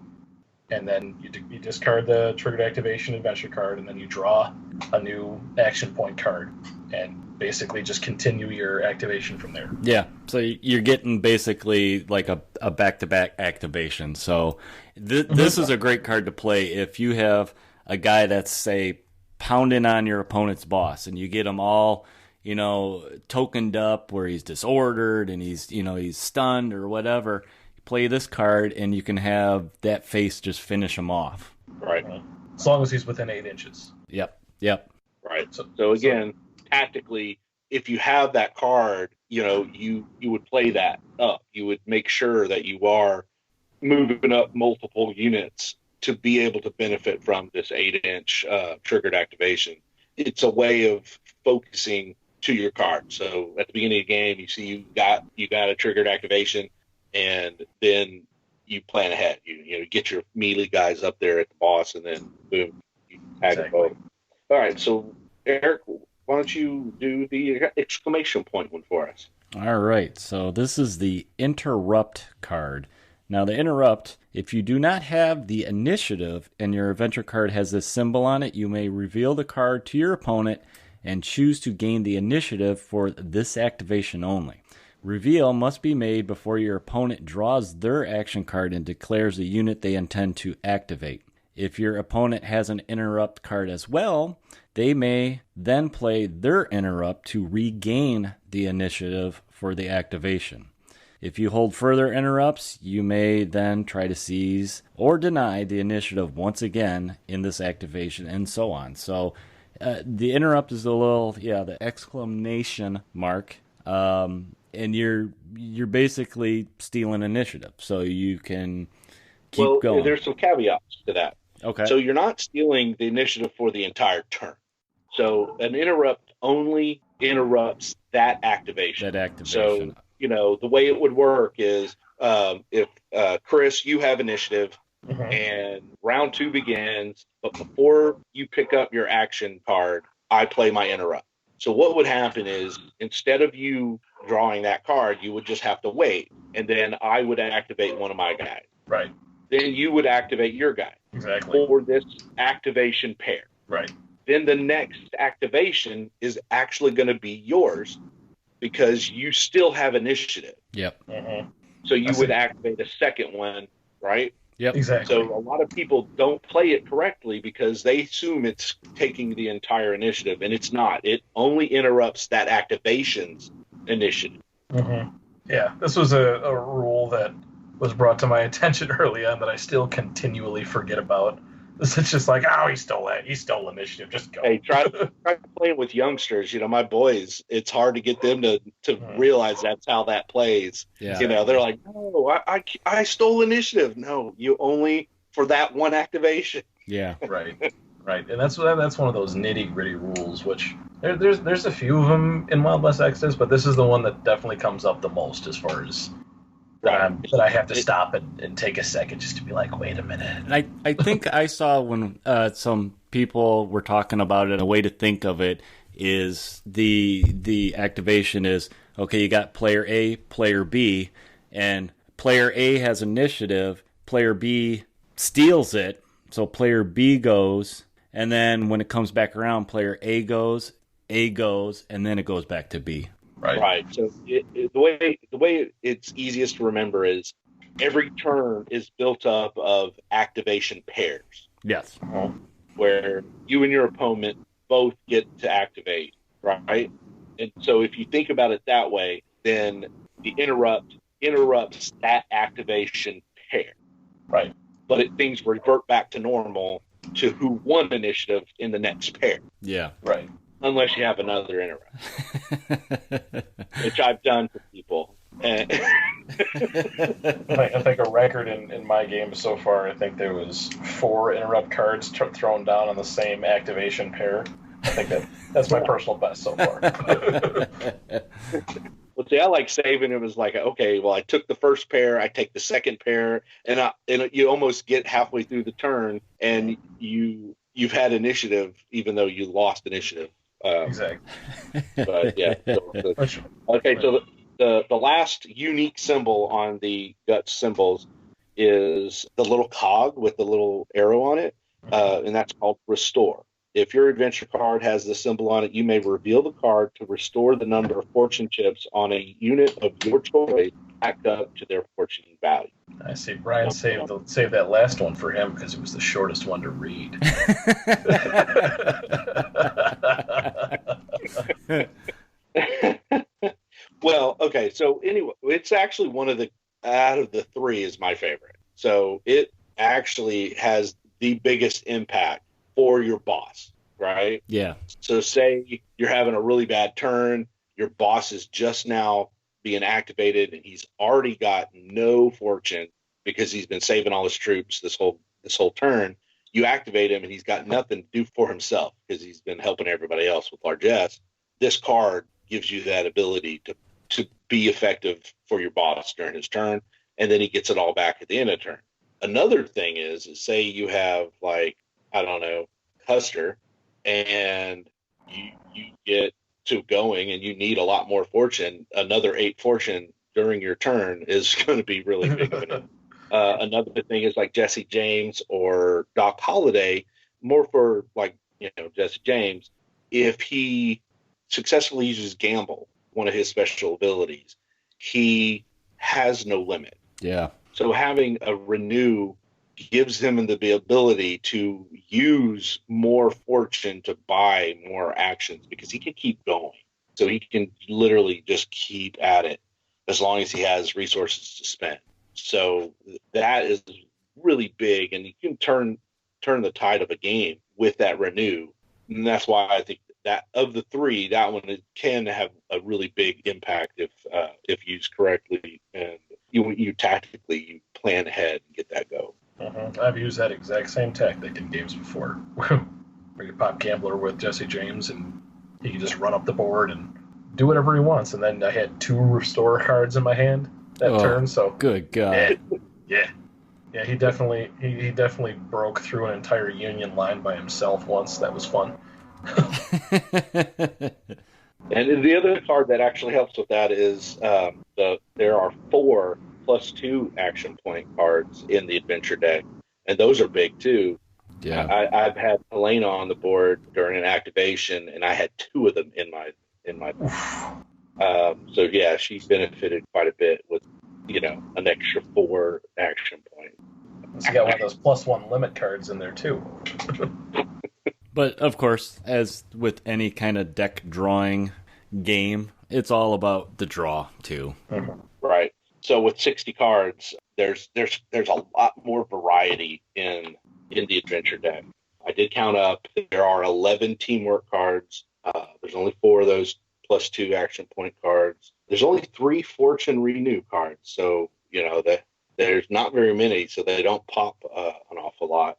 And then you discard the triggered activation adventure card, and then you draw a new action point card. And basically just continue your activation from there. Yeah, so you're getting basically like a back-to-back activation. So this is a great card to play if you have a guy that's, say, pounding on your opponent's boss, and you get him all, tokened up where he's disordered and he's stunned or whatever. You play this card, and you can have that face just finish him off. Right. As long as he's within 8 inches. Yep. Right. So again, tactically, if you have that card, you would play that up. You would make sure that you are moving up multiple units to be able to benefit from this 8-inch triggered activation. It's a way of focusing to your card. So at the beginning of the game, you see you got a triggered activation, and then you plan ahead. You get your melee guys up there at the boss, and then boom, you tag them both. All right, so Eric, why don't you do the exclamation point one for us? All right, so this is the Interrupt card. Now, the Interrupt, if you do not have the initiative and your adventure card has this symbol on it, you may reveal the card to your opponent and choose to gain the initiative for this activation only. Reveal must be made before your opponent draws their action card and declares the unit they intend to activate. If your opponent has an interrupt card as well, they may then play their interrupt to regain the initiative for the activation. If you hold further interrupts, you may then try to seize or deny the initiative once again in this activation, and so on. So the interrupt is the exclamation mark, and you're basically stealing initiative. So you can keep going. There's some caveats to that. Okay. So you're not stealing the initiative for the entire turn. So an interrupt only interrupts that activation. So, the way it would work is if, Chris, you have initiative and round 2 begins, but before you pick up your action card, I play my interrupt. So what would happen is instead of you drawing that card, you would just have to wait, and then I would activate one of my guys. Right. Then you would activate your guy. Exactly. For this activation pair. Right. Then the next activation is actually going to be yours because you still have initiative. Yep. Mm-hmm. So you would activate a second one, right? Yep. Exactly. So a lot of people don't play it correctly because they assume it's taking the entire initiative, and it's not. It only interrupts that activation's initiative. Mm-hmm. Yeah, this was a rule that was brought to my attention early on that I still continually forget about. It's just like, he stole initiative. Just go. Hey, try playing with youngsters. My boys, it's hard to get them to realize that's how that plays. Yeah. They're like, no, I stole initiative. No, you only for that one activation. Yeah. Right. And that's one of those nitty gritty rules, which there's a few of them in Wild West Exodus, but this is the one that definitely comes up the most as far as that I have to stop and take a second just to be like, wait a minute. And I think I saw when some people were talking about it, a way to think of it is the activation is, okay, you got player A, player B, and player A has initiative, player B steals it, so player B goes, and then when it comes back around, player A goes, and then it goes back to B. Right. So the way it's easiest to remember is every turn is built up of activation pairs. Yes. Where you and your opponent both get to activate, right? And so if you think about it that way, then the interrupt interrupts that activation pair. Right. But things revert back to normal to who won initiative in the next pair. Yeah. Right. Unless you have another interrupt, which I've done for people. I think a record in my game so far, I think there was 4 interrupt cards thrown down on the same activation pair. I think that's my personal best so far. Well, see, I like saving. It was like, okay, well, I took the first pair, I take the second pair, and you almost get halfway through the turn, and you've had initiative, even though you lost initiative. Exactly. But yeah. Okay, so the last unique symbol on the Guts symbols is the little cog with the little arrow on it, and that's called Restore. If your adventure card has the symbol on it, you may reveal the card to restore the number of fortune chips on a unit of your choice back up to their fortune value. I see. Brian saved that last one for him because it was the shortest one to read. Well, okay. So anyway, it's actually one of out of the 3 is my favorite. So it actually has the biggest impact for your boss, right? Yeah. So say you're having a really bad turn, your boss is just now being activated and he's already got no fortune because he's been saving all his troops this whole turn. You activate him and he's got nothing to do for himself because he's been helping everybody else with largesse. This card gives you that ability to be effective for your boss during his turn, and then he gets it all back at the end of the turn. Another thing is say you have, like, I don't know, Custer, and you get to going and you need a lot more fortune. Another 8 fortune during your turn is going to be really big of an another thing is like Jesse James or Doc Holliday, more for like, Jesse James. if he successfully uses Gamble, one of his special abilities, he has no limit. Yeah. So having a Renew gives him the ability to use more fortune to buy more actions because he can keep going. So he can literally just keep at it as long as he has resources to spend. So that is really big, and you can turn the tide of a game with that Renew. And that's why I think that of the three, that one can have a really big impact if used correctly, and you tactically you plan ahead and get that go. I've used that exact same tactic in games before, where you pop Gambler with Jesse James, and he can just run up the board and do whatever he wants. And then I had 2 restore cards in my hand that turn. So good God, yeah. He definitely broke through an entire Union line by himself once. That was fun. And the other card that actually helps with that is there are 4 +2 action point cards in the adventure deck, and those are big too. Yeah, I've had Helena on the board during an activation, and I had 2 of them in my. So yeah, she benefited quite a bit with an extra 4 action points. You got one of those +1 limit cards in there too. but of course, as with any kind of deck drawing game, it's all about the draw too. Right. So with 60 cards, there's a lot more variety in the adventure deck. I did count up. There are 11 teamwork cards. There's only 4 of those +2 action point cards. There's only 3 fortune renew cards. So there's not very many, so they don't pop an awful lot.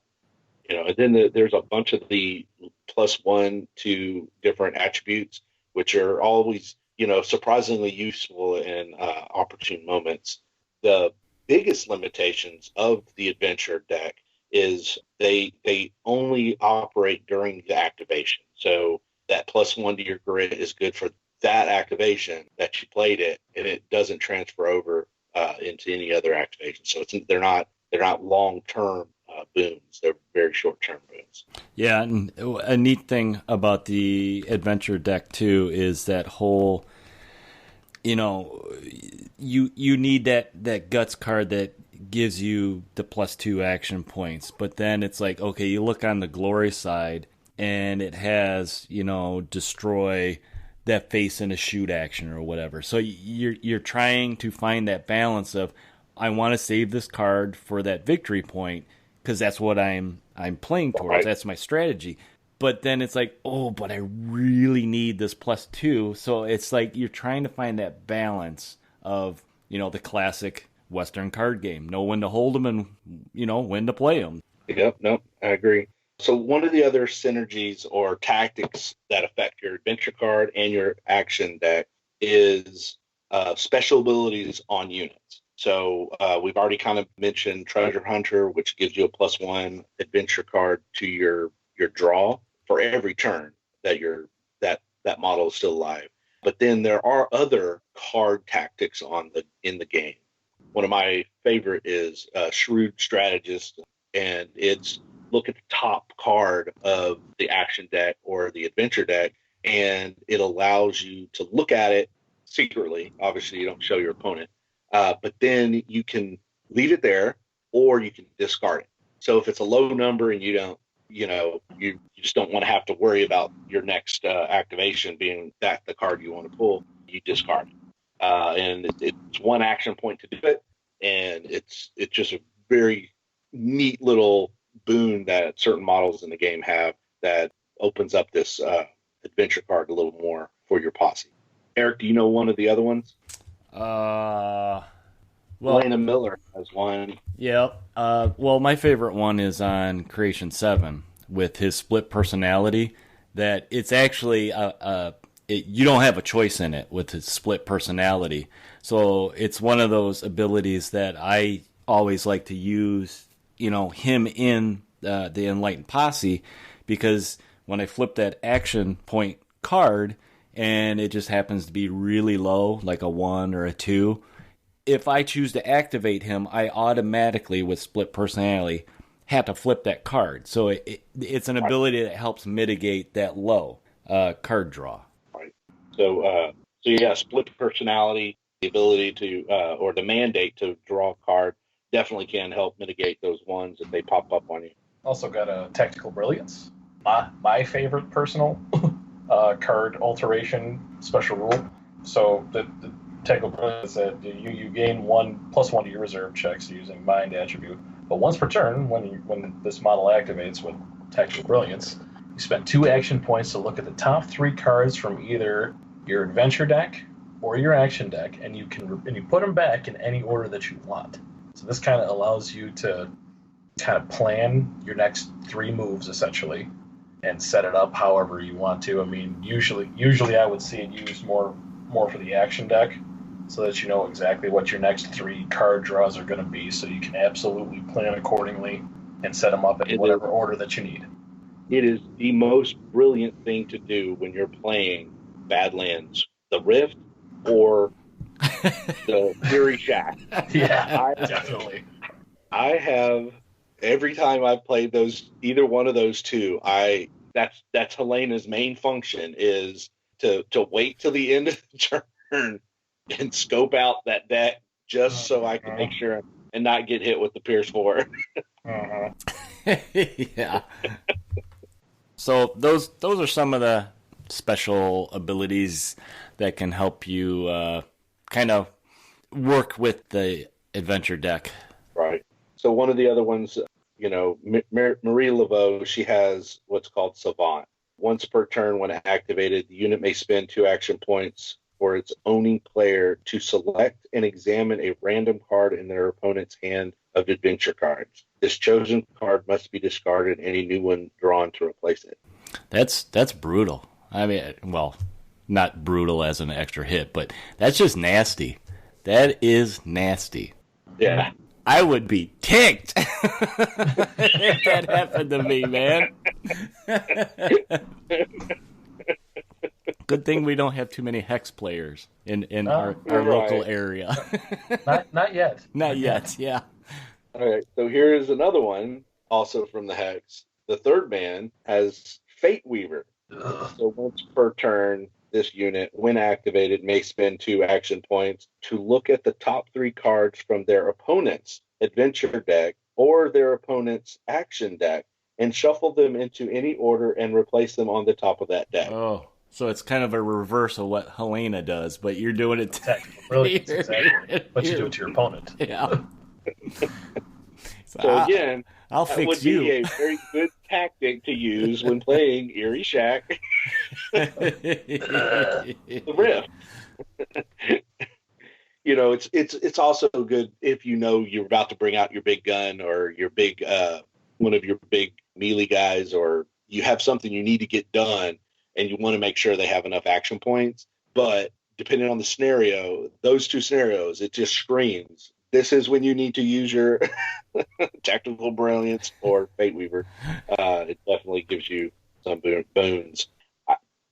And then there's a bunch of the +1 to different attributes, which are always surprisingly useful in opportune moments. The biggest limitations of the adventure deck is they only operate during the activation. So that +1 to your grid is good for that activation that you played it, and it doesn't transfer over into any other activation. So they're not long-term boons. They're very short-term boons. Yeah, and a neat thing about the adventure deck too is that whole, you need that guts card that gives you the +2 action points, but then it's like, okay, you look on the glory side and it has, destroy that face in a shoot action or whatever. So you're trying to find that balance of, I want to save this card for that victory point because that's what I'm playing towards. Right. That's my strategy. But then it's like, oh, but I really need this +2. So it's like you're trying to find that balance of, the classic Western card game. Know when to hold them and, when to play them. Yep, no, I agree. So one of the other synergies or tactics that affect your adventure card and your action deck is special abilities on units. So we've already kind of mentioned Treasure Hunter, which gives you a +1 adventure card to your draw for every turn that that model is still alive. But then there are other card tactics in the game. One of my favorite is Shrewd Strategist, and it's look at the top card of the action deck or the adventure deck, and it allows you to look at it secretly. Obviously, you don't show your opponent, but then you can leave it there, or you can discard it. So if it's a low number and you don't, you just don't want to have to worry about your next activation being the card you want to pull, you discard it. And it's 1 action point to do it, and it's just a very neat little boon that certain models in the game have that opens up this adventure card a little more for your posse. Eric, do you know one of the other ones? Elena Miller has one. Yeah. Well, my favorite one is on Creation 7 with his split personality. That it's actually you don't have a choice in it with his split personality. So it's one of those abilities that I always like to use, him in the Enlightened Posse, because when I flip that action point card and it just happens to be really low, like a 1 or a 2, if I choose to activate him, I automatically, with split personality, have to flip that card. So it's an ability that helps mitigate that low. card draw. Right. So yeah, split personality, the ability to or the mandate to draw a card definitely can help mitigate those ones if they pop up on you. Also got a Tactical Brilliance. My favorite personal card alteration special rule. So the Tactical Brilliance is that you gain +1 to your reserve checks using Mind attribute. But once per turn, when this model activates with Tactical Brilliance, you spend 2 action points to look at the top 3 cards from either your adventure deck or your action deck, and you put them back in any order that you want. So this kind of allows you to kind of plan your next 3 moves essentially, and set it up however you want to. I mean, usually I would see it used more for the action deck, so that you know exactly what your next 3 card draws are going to be, so you can absolutely plan accordingly and set them up in whatever order that you need. It is the most brilliant thing to do when you're playing Badlands, the Rift, or the Fury Shack. Yeah, definitely. I have, every time I've played either one of those two, that's Helena's main function, is to wait till the end of the turn and scope out that deck just so I can make sure and not get hit with the Pierce 4. Yeah. So those are some of the special abilities that can help you kind of work with the adventure deck. Right. So one of the other ones, Marie Laveau, she has what's called Savant. Once per turn, when activated, the unit may spend 2 action points for its owning player to select and examine a random card in their opponent's hand of adventure cards. This chosen card must be discarded and any new one drawn to replace it. That's brutal. I mean, well, not brutal as an extra hit, but that's just nasty. That is nasty. Yeah. I would be ticked if that happened to me, man. Good thing we don't have too many Hex players in our local area. Not yet. Not yet, yeah. All right, so here is another one, also from the Hex. The third man has Fate Weaver. So once per turn, this unit, when activated, may spend 2 action points to look at the top 3 cards from their opponent's adventure deck or their opponent's action deck and shuffle them into any order and replace them on the top of that deck. Oh, so it's kind of a reverse of what Helena does, but you're doing it Tactical Brilliance, exactly. But you do it to your opponent. Yeah. So again, I'll that fix would you. be a very good tactic to use when playing Eerie Shack. The Rift. It's also good if you know you're about to bring out your big gun or your big one of your big melee guys, or you have something you need to get done and you want to make sure they have enough action points. But depending on the scenario, those 2 scenarios, it just screams, this is when you need to use your Tactical Brilliance or Fate Weaver. It definitely gives you some boons.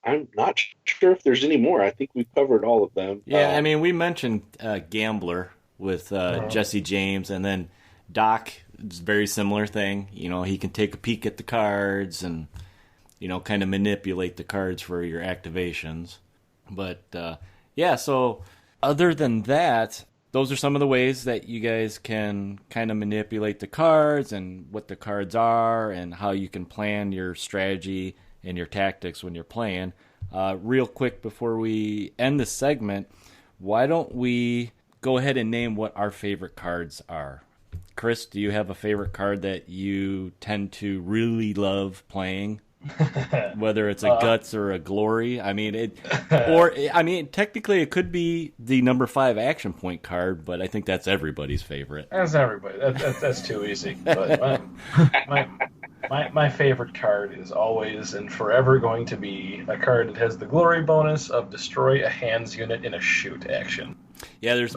I'm not sure if there's any more. I think we've covered all of them. Yeah, I mean, we mentioned Gambler with Jesse James, and then Doc, it's a very similar thing. He can take a peek at the cards and, kind of manipulate the cards for your activations. But, so other than that, those are some of the ways that you guys can kind of manipulate the cards and what the cards are and how you can plan your strategy and your tactics when you're playing. Real quick before we end the segment, why don't we go ahead and name what our favorite cards are? Chris, do you have a favorite card that you tend to really love playing? Whether it's a guts or a glory, technically it could be the number 5 action point card, but I think that's everybody's favorite. That's everybody. That's too easy. But my favorite card is always and forever going to be a card that has the glory bonus of destroy a hands unit in a shoot action. Yeah, there's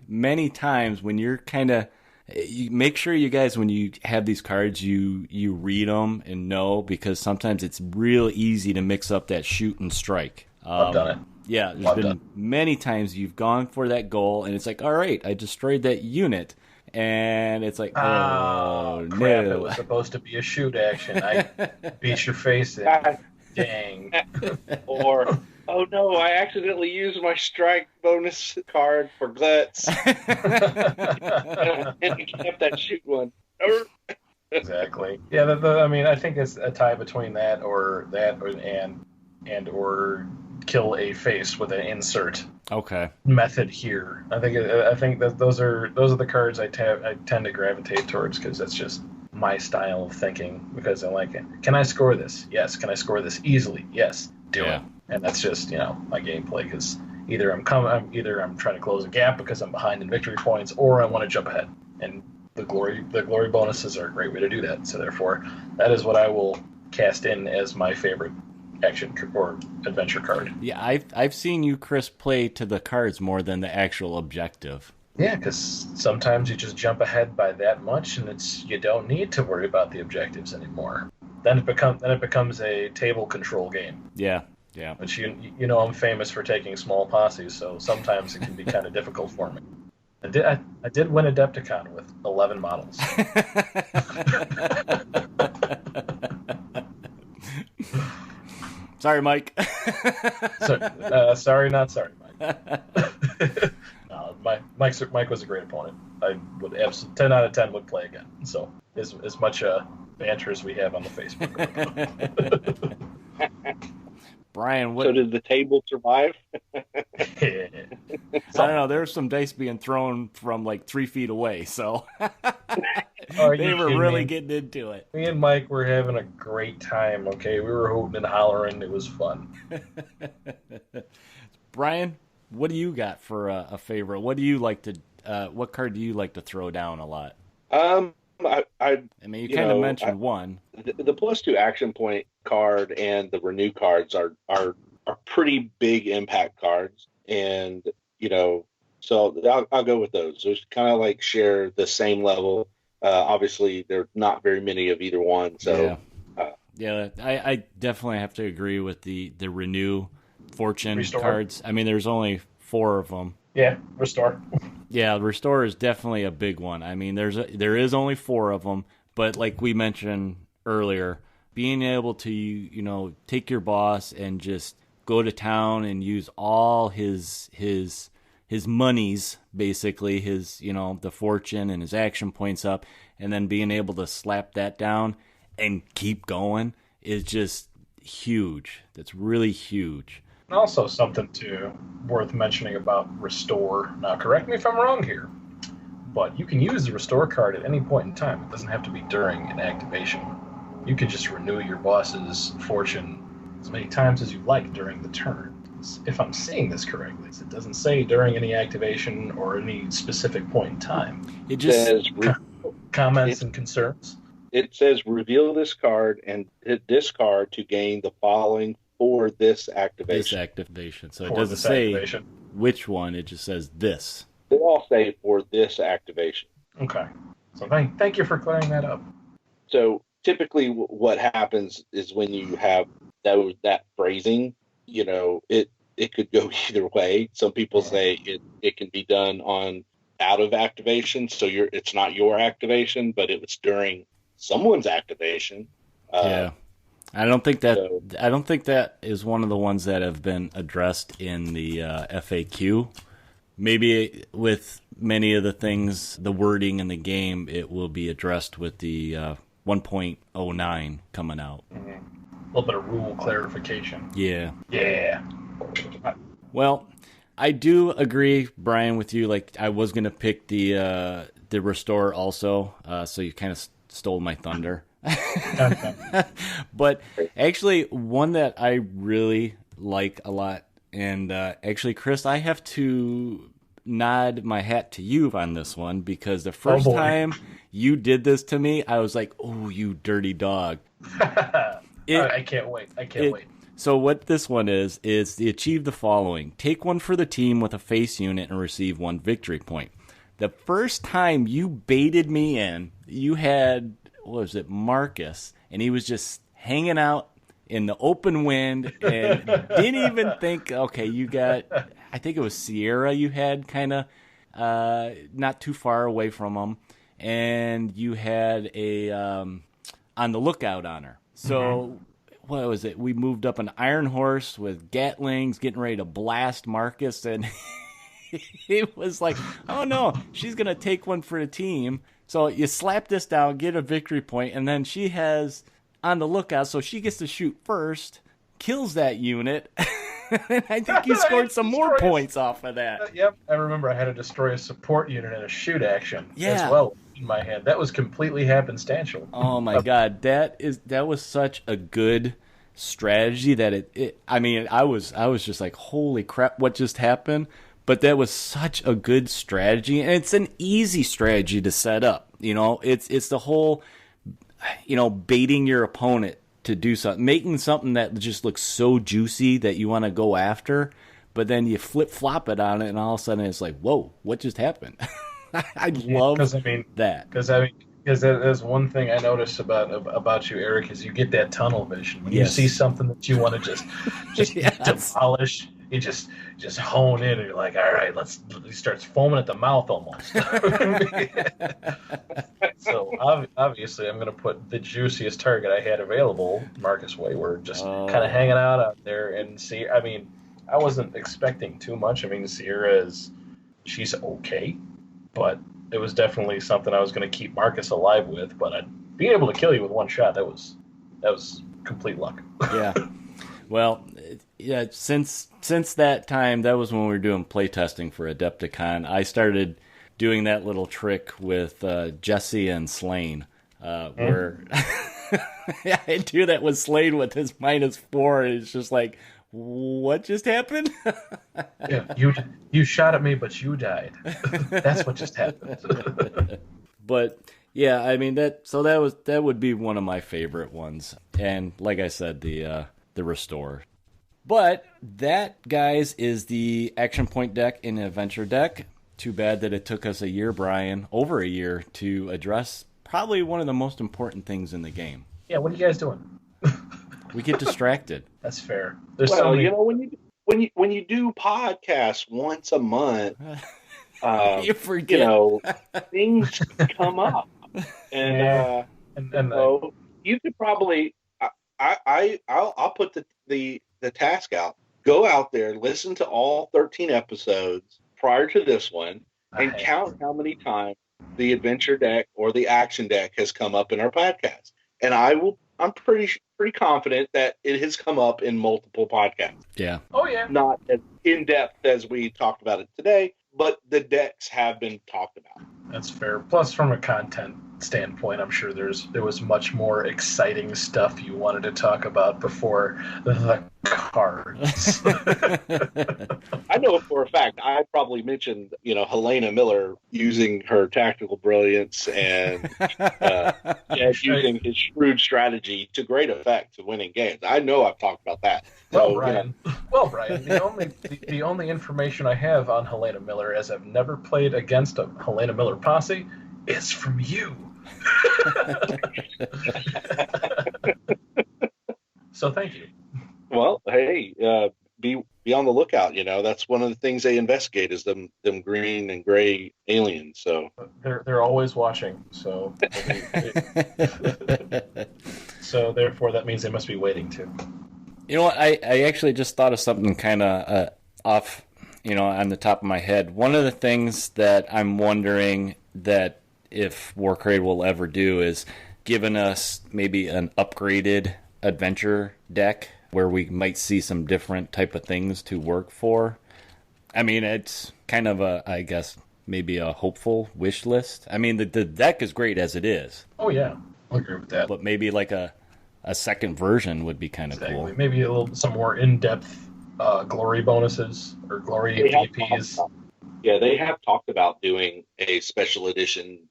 many times when you're kind of. You make sure you guys, when you have these cards, you read them and know, because sometimes it's real easy to mix up that shoot and strike. I've done it. Yeah, there's been many times you've gone for that goal, and it's like, all right, I destroyed that unit, and it's like, oh crap, no. it was supposed to be a shoot action. I beat your face in. Dang. Or, oh no, I accidentally used my strike bonus card for Glitz. And I kept that shoot one. Exactly. Yeah, I mean, I think it's a tie between that or kill a face with an insert method here. I think that those are the cards I tend to gravitate towards because that's just my style of thinking. Because I like it. Can I score this? Yes. Can I score this easily? Yes. Do it. And that's just my gameplay. Because either I'm trying to close a gap because I'm behind in victory points, or I want to jump ahead. And the glory bonuses are a great way to do that. So therefore, that is what I will cast in as my favorite action or adventure card. Yeah, I've seen you, Chris, play to the cards more than the actual objective. Yeah, because sometimes you just jump ahead by that much, and you don't need to worry about the objectives anymore. Then it becomes a table control game. Yeah. Which I'm famous for taking small posses, so sometimes it can be kind of difficult for me. I did win Adepticon with 11 models. Sorry, Mike. Sorry, not sorry, Mike. Mike was a great opponent. I would absolutely 10 out of 10 would play again. So as much banter as we have on the Facebook group. Brian, so did the table survive? I don't know. There was some dice being thrown from like 3 feet away, so they were really getting into it. Me and Mike were having a great time. Okay, we were hooting and hollering. It was fun. Brian, what do you got for a favorite? What do you like to? What card do you like to throw down a lot? I mean, you kind of mentioned one. The +2 action point card and the renew cards are pretty big impact cards, and so I'll go with those. Those kind of like share the same level. Obviously, there are not very many of either one. So I definitely have to agree with the renew fortune Restore cards. I mean, there's only 4 of them. Yeah, restore. Yeah, restore is definitely a big one. I mean, there is only 4 of them, but like we mentioned earlier, being able to take your boss and just go to town and use all his monies, basically his the fortune and his action points up, and then being able to slap that down and keep going is just huge. That's really huge. And also something worth mentioning about restore. Now, correct me if I'm wrong here, but you can use the restore card at any point in time. It doesn't have to be during an activation. You can just renew your boss's fortune as many times as you like during the turn. If I'm saying this correctly, it doesn't say during any activation or any specific point in time. It just says comments and concerns. It says reveal this card and hit this card to gain the following for this activation. So it doesn't say which one. It just says this. They all say for this activation. Okay. So thank you for clearing that up. So typically what happens is when you have that phrasing, it could go either way. Some people say it can be done on out of activation, so it's not your activation, but it was during someone's activation. I don't think that is one of the ones that have been addressed in the FAQ. Maybe with many of the things, the wording in the game, it will be addressed with the 1.09 coming out. Mm-hmm. A little bit of rule clarification. Yeah. Well, I do agree, Brian, with you. Like, I was going to pick the restore also, so you kind of stole my thunder. But actually, one that I really like a lot, and actually, Chris, I have to nod my hat to you on this one, because the first time you did this to me, I was like, oh, you dirty dog. I can't wait. Wait. So what this one is achieve the following. Take one for the team with a face unit and receive 1 victory point. The first time you baited me in, you had, what was it, Marcus, and he was just hanging out in the open wind and didn't even think, okay, you got, I think it was Sierra you had kind of not too far away from him, and you had a on the lookout on her. So what was it? We moved up an Iron Horse with Gatlings, getting ready to blast Marcus, and it was like, oh no, she's gonna take one for the team. So you slap this down, get a victory point, and then she has on the lookout, so she gets to shoot first, kills that unit. And I think you scored some more points off of that. Yep, I remember I had to destroy a support unit in a shoot action as well in my hand. That was completely happenstantial. Oh my god, that was such a good strategy that I was just like, holy crap, what just happened? But that was such a good strategy, and it's an easy strategy to set up. It's the whole, baiting your opponent to do something, making something that just looks so juicy that you want to go after, but then you flip-flop it on it, and all of a sudden it's like, whoa, what just happened? I love that. Because there's one thing I noticed about you, Eric, is you get that tunnel vision. When you see something that you want to just demolish, you just hone in, and you're like, all right, he starts foaming at the mouth almost. So obviously I'm going to put the juiciest target I had available Marcus Wayward, just kind of hanging out there and see. I mean, I wasn't expecting too much. I mean, Sierra she's okay, but it was definitely something I was going to keep Marcus alive with. But being able to kill you with one shot, that was complete luck. Yeah. Well, yeah. Since that time, that was when we were doing playtesting for Adepticon. I started doing that little trick with Jesse and Slane, where I do that with Slane with his -4. And it's just like, what just happened? Yeah, you shot at me, but you died. That's what just happened. But yeah, I mean that would be one of my favorite ones. And like I said, the Restore. But that, guys, is the action point deck in the adventure deck. Too bad that it took us a year, Brian, over a year, to address probably one of the most important things in the game. Yeah, what are you guys doing? We get distracted. That's fair. When you do podcasts once a month, you forget. Things come up, and you could probably. I'll put the task out. Go out there, listen to all 13 episodes prior to this one, and count how many times the adventure deck or the action deck has come up in our podcast. And I'm pretty confident that it has come up in multiple podcasts. Yeah. Oh yeah. Not as in depth as we talked about it today, but the decks have been talked about. That's fair. Plus, from a content standpoint, I'm sure there was much more exciting stuff you wanted to talk about before the cards. I know for a fact I probably mentioned, Helena Miller using her tactical brilliance and using his shrewd strategy to great effect to winning games. I know I've talked about that. Well, Brian, the only information I have on Helena Miller, as I've never played against a Helena Miller posse, is from you. So thank you. Well, hey, be on the lookout. That's one of the things they investigate is them green and gray aliens. So they're always watching. So so therefore that means they must be waiting too. You know what? I actually just thought of something kind of off, on the top of my head. One of the things that I'm wondering that if Warcrate will ever do is giving us maybe an upgraded adventure deck where we might see some different type of things to work for. I mean, it's kind of I guess, maybe a hopeful wish list. I mean, the deck is great as it is. Oh, yeah. I agree with that. But maybe like a second version would be kind of cool. Maybe some more in-depth glory bonuses or glory VPs. Yeah, they have talked about doing a special edition,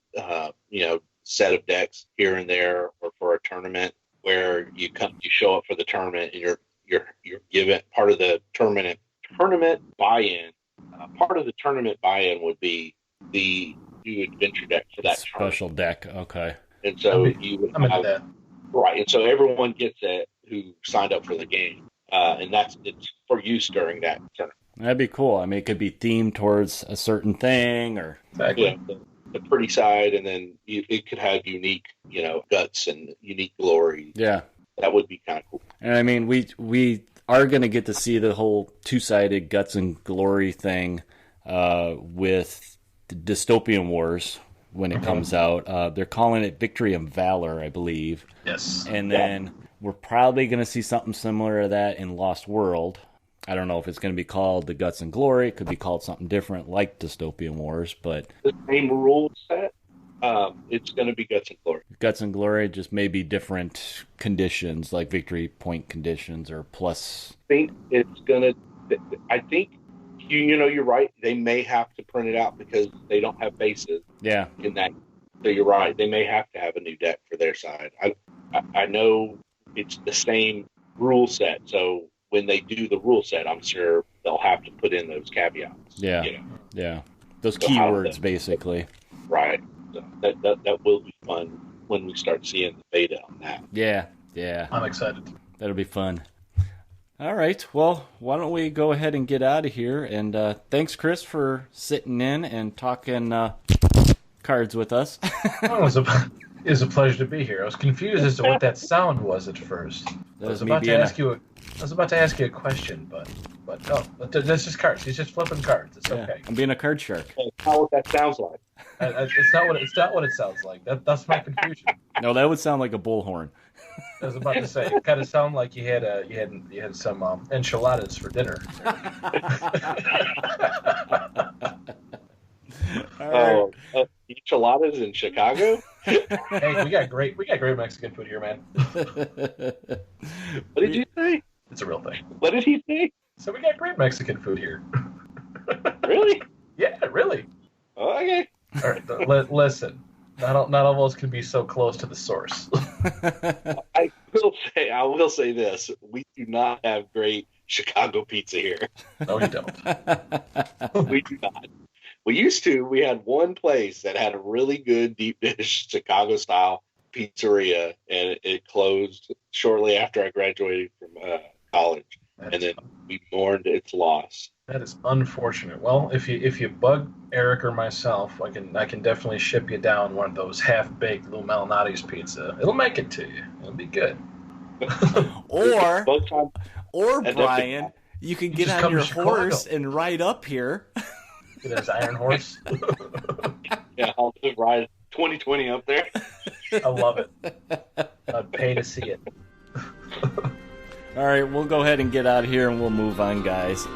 set of decks here and there, or for a tournament where you show up for the tournament and you're given part of the tournament buy-in. Part of the tournament buy-in would be the new adventure deck for that special deck. Okay, and so you would have that. Right, and so everyone gets it who signed up for the game, and it's for use during that tournament. That'd be cool. I mean, it could be themed towards a certain thing, or the pretty side, and then it could have unique, guts and unique glory. Yeah, that would be kind of cool. And I mean, we are going to get to see the whole two-sided Guts and Glory thing with the Dystopian Wars when it comes out. They're calling it Victory and Valor, I believe. Yes. And then we're probably going to see something similar to that in Lost World. I don't know if it's going to be called the Guts and Glory. It could be called something different like Dystopian Wars, but the same rule set. It's going to be Guts and Glory. Guts and Glory, just maybe different conditions, like victory point conditions or plus. I think it's going to. I think you're right. They may have to print it out because they don't have bases. Yeah. In that, so you're right. They may have to have a new deck for their side. I know it's the same rule set, so when they do the rule set, I'm sure they'll have to put in those caveats. Yeah. Yeah. Those keywords, basically. Right. So that will be fun when we start seeing the beta on that. Yeah. I'm excited. That'll be fun. All right. Well, why don't we go ahead and get out of here? And thanks, Chris, for sitting in and talking cards with us. Well, it was a pleasure to be here. I was confused as to what that sound was at first. I was about to ask you a question, but no, that's just cards. He's just flipping cards. It's okay. I'm being a card shark. That's not what that sounds like. It's not what it sounds like. That's my confusion. No, that would sound like a bullhorn. I was about to say, it kind of sounded like you had some enchiladas for dinner. Enchiladas in Chicago? Hey, we got great Mexican food here, man. What did you say? It's a real thing. What did he say? So we got great Mexican food here. Really? Yeah, really. Oh, okay. All right, listen. Not all of us can be so close to the source. I will say this: we do not have great Chicago pizza here. No, you don't. We do not. We used to. We had one place that had a really good deep dish Chicago style pizzeria, and it closed shortly after I graduated from college, and then we mourned its loss. That is unfortunate. Well, if you bug Eric or myself, I can definitely ship you down one of those half-baked Lou Malnati's pizza. It'll make it to you. It'll be good. or Brian, you can get on your horse and ride up here. Get his iron horse. Yeah, I'll just ride 2020 up there. I love it. I'd pay to see it. All right, we'll go ahead and get out of here and we'll move on, guys.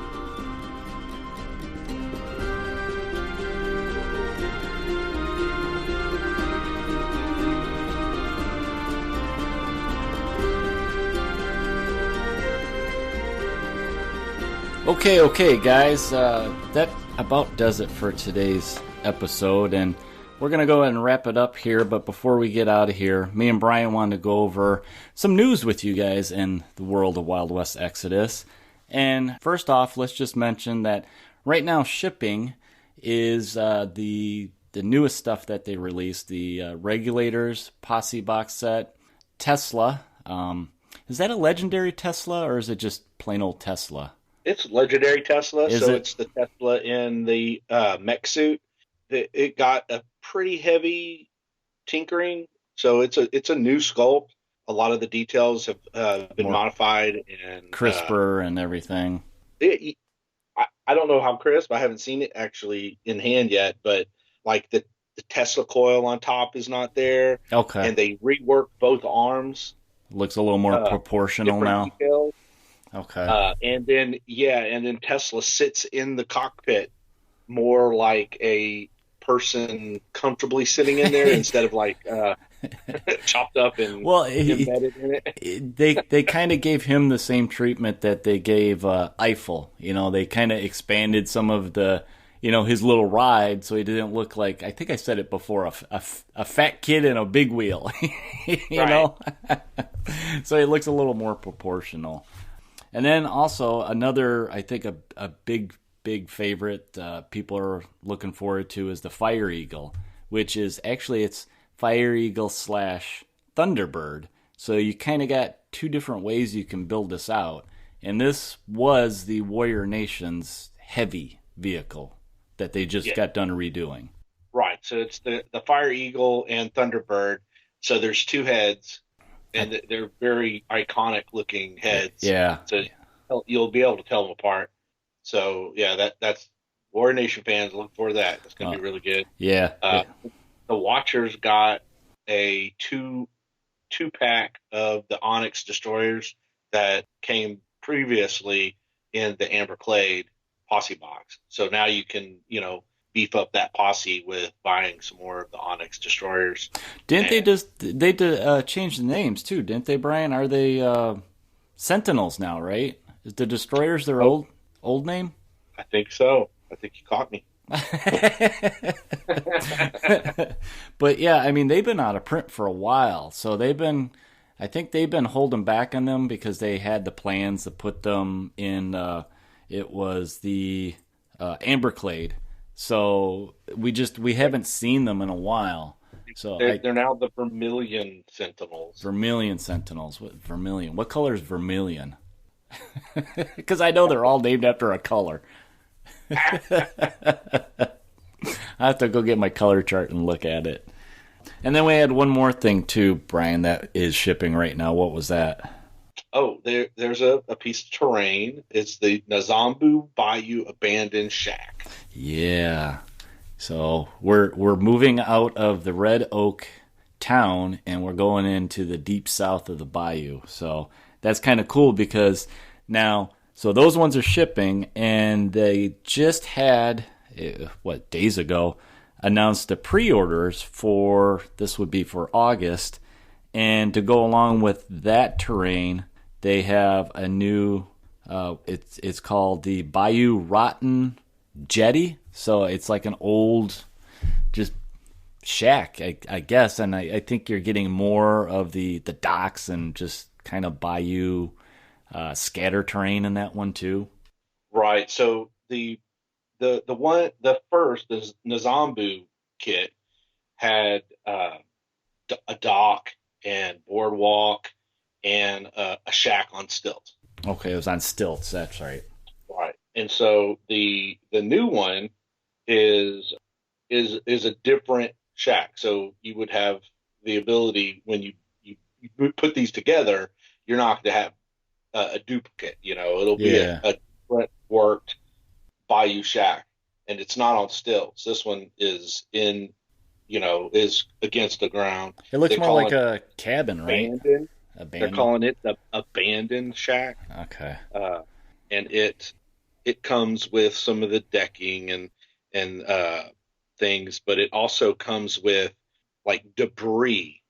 Okay, guys. That about does it for today's episode, and we're going to go ahead and wrap it up here. But before we get out of here, me and Brian wanted to go over some news with you guys in the world of Wild West Exodus. And first off, let's just mention that right now shipping is the newest stuff that they released, the Regulators Posse box set, Tesla. Is that a legendary Tesla, or is it just plain old Tesla? It's legendary Tesla, It's the Tesla in the mech suit. It got a pretty heavy tinkering, so it's a new sculpt. A lot of the details have been modified and crisper and everything. I don't know how crisp. I haven't seen it actually in hand yet, but like the Tesla coil on top is not there. Okay, and they reworked both arms. Looks a little more proportional now. Details. Okay. And then Tesla sits in the cockpit more like a person comfortably sitting in there instead of like chopped up and embedded in it. They kind of gave him the same treatment that they gave Eiffel. You know, they kind of expanded some of the, his little ride, so he didn't look like, I think I said it before, a fat kid in a big wheel. you know? So he looks a little more proportional. And then also another, I think a big favorite people are looking forward to is the Fire Eagle, which is actually it's Fire Eagle / Thunderbird. So you kind of got two different ways you can build this out. And this was the Warrior Nation's heavy vehicle that they just got done redoing. Right. So it's the Fire Eagle and Thunderbird. So there's two heads. and they're very iconic looking heads. Yeah. So you'll be able to tell them apart. So yeah, that's War Nation fans, look for that. It's going to be really good. Yeah. The Watchers got a two-pack of the Onyx destroyers that came previously in the Amberclade posse box. So now you can, beef up that posse with buying some more of the Onyx destroyers. Didn't they change the names too? Didn't they, Brian? Are they Sentinels now? Right? Is the destroyers their old name? I think so. I think you caught me. But yeah, I mean, they've been out of print for a while, so I think they've been holding back on them because they had the plans to put them in. It was the Amberclade, so we haven't seen them in a while. So they're now the Vermilion Sentinels. Vermilion Sentinels. What vermilion? What color is vermilion? Because I know they're all named after a color. I have to go get my color chart and look at it. And then we had one more thing too, Brian, that is shipping right now. What was that? Oh, there's a piece of terrain. It's the Nazambu Bayou Abandoned Shack. Yeah. So we're moving out of the Red Oak town and we're going into the deep south of the bayou. So that's kind of cool because now, so those ones are shipping, and they just had, days ago, announced the pre-orders this would be for August, and to go along with that terrain, they have a new, it's called the Bayou Rotten Jetty, so it's like an old, just shack, I guess, and I think you're getting more of the docks and just kind of bayou scatter terrain in that one too. Right. So the first Nazambu kit had a dock and boardwalk and a shack on stilts. Okay, it was on stilts. That's right. Right. And so the new one is a different shack. So you would have the ability when you put these together, you're not going to have a duplicate. It'll be a different worked bayou shack, and it's not on stilts. This one is is against the ground. It looks more like a cabin, right? Abandoned. They're calling it the abandoned shack. Okay. And it comes with some of the decking and things, but it also comes with like debris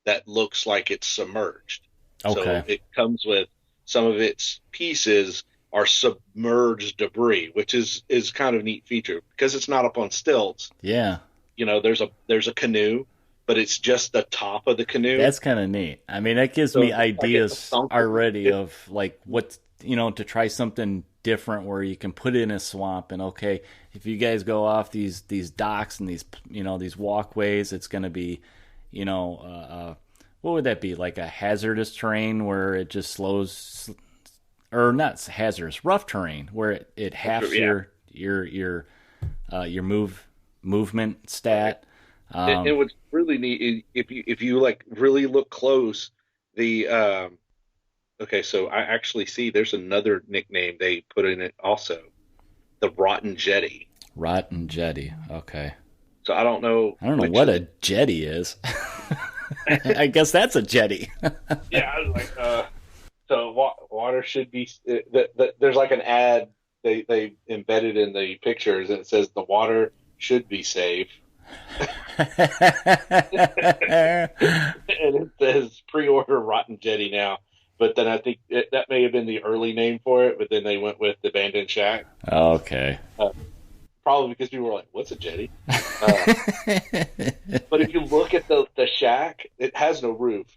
that looks like it's submerged. Okay. So it comes with some of its pieces are submerged debris, which is kind of a neat feature because it's not up on stilts. Yeah. There's a canoe, but it's just the top of the canoe. That's kind of neat. I mean, that gives me ideas already of like what, to try something different where you can put it in a swamp and okay, if you guys go off these docks and these, these walkways, it's going to be, what would that be? Like a hazardous terrain where it just slows, or not hazardous, rough terrain where it halves your movement stat. And what's really neat is if you like really look close, the okay, so I actually see there's another nickname they put in it also, the Rotten Jetty. Rotten Jetty. Okay. So I don't know what a jetty is. I guess that's a jetty. Yeah, I was like, so water should be. There's like an ad they embedded in the pictures, and it says the water should be safe. And it says pre-order Rotten Jetty now. But then I think that may have been the early name for it, but then they went with the Abandoned Shack. Okay. Probably because people were like, what's a jetty? But if you look at the shack, it has no roof,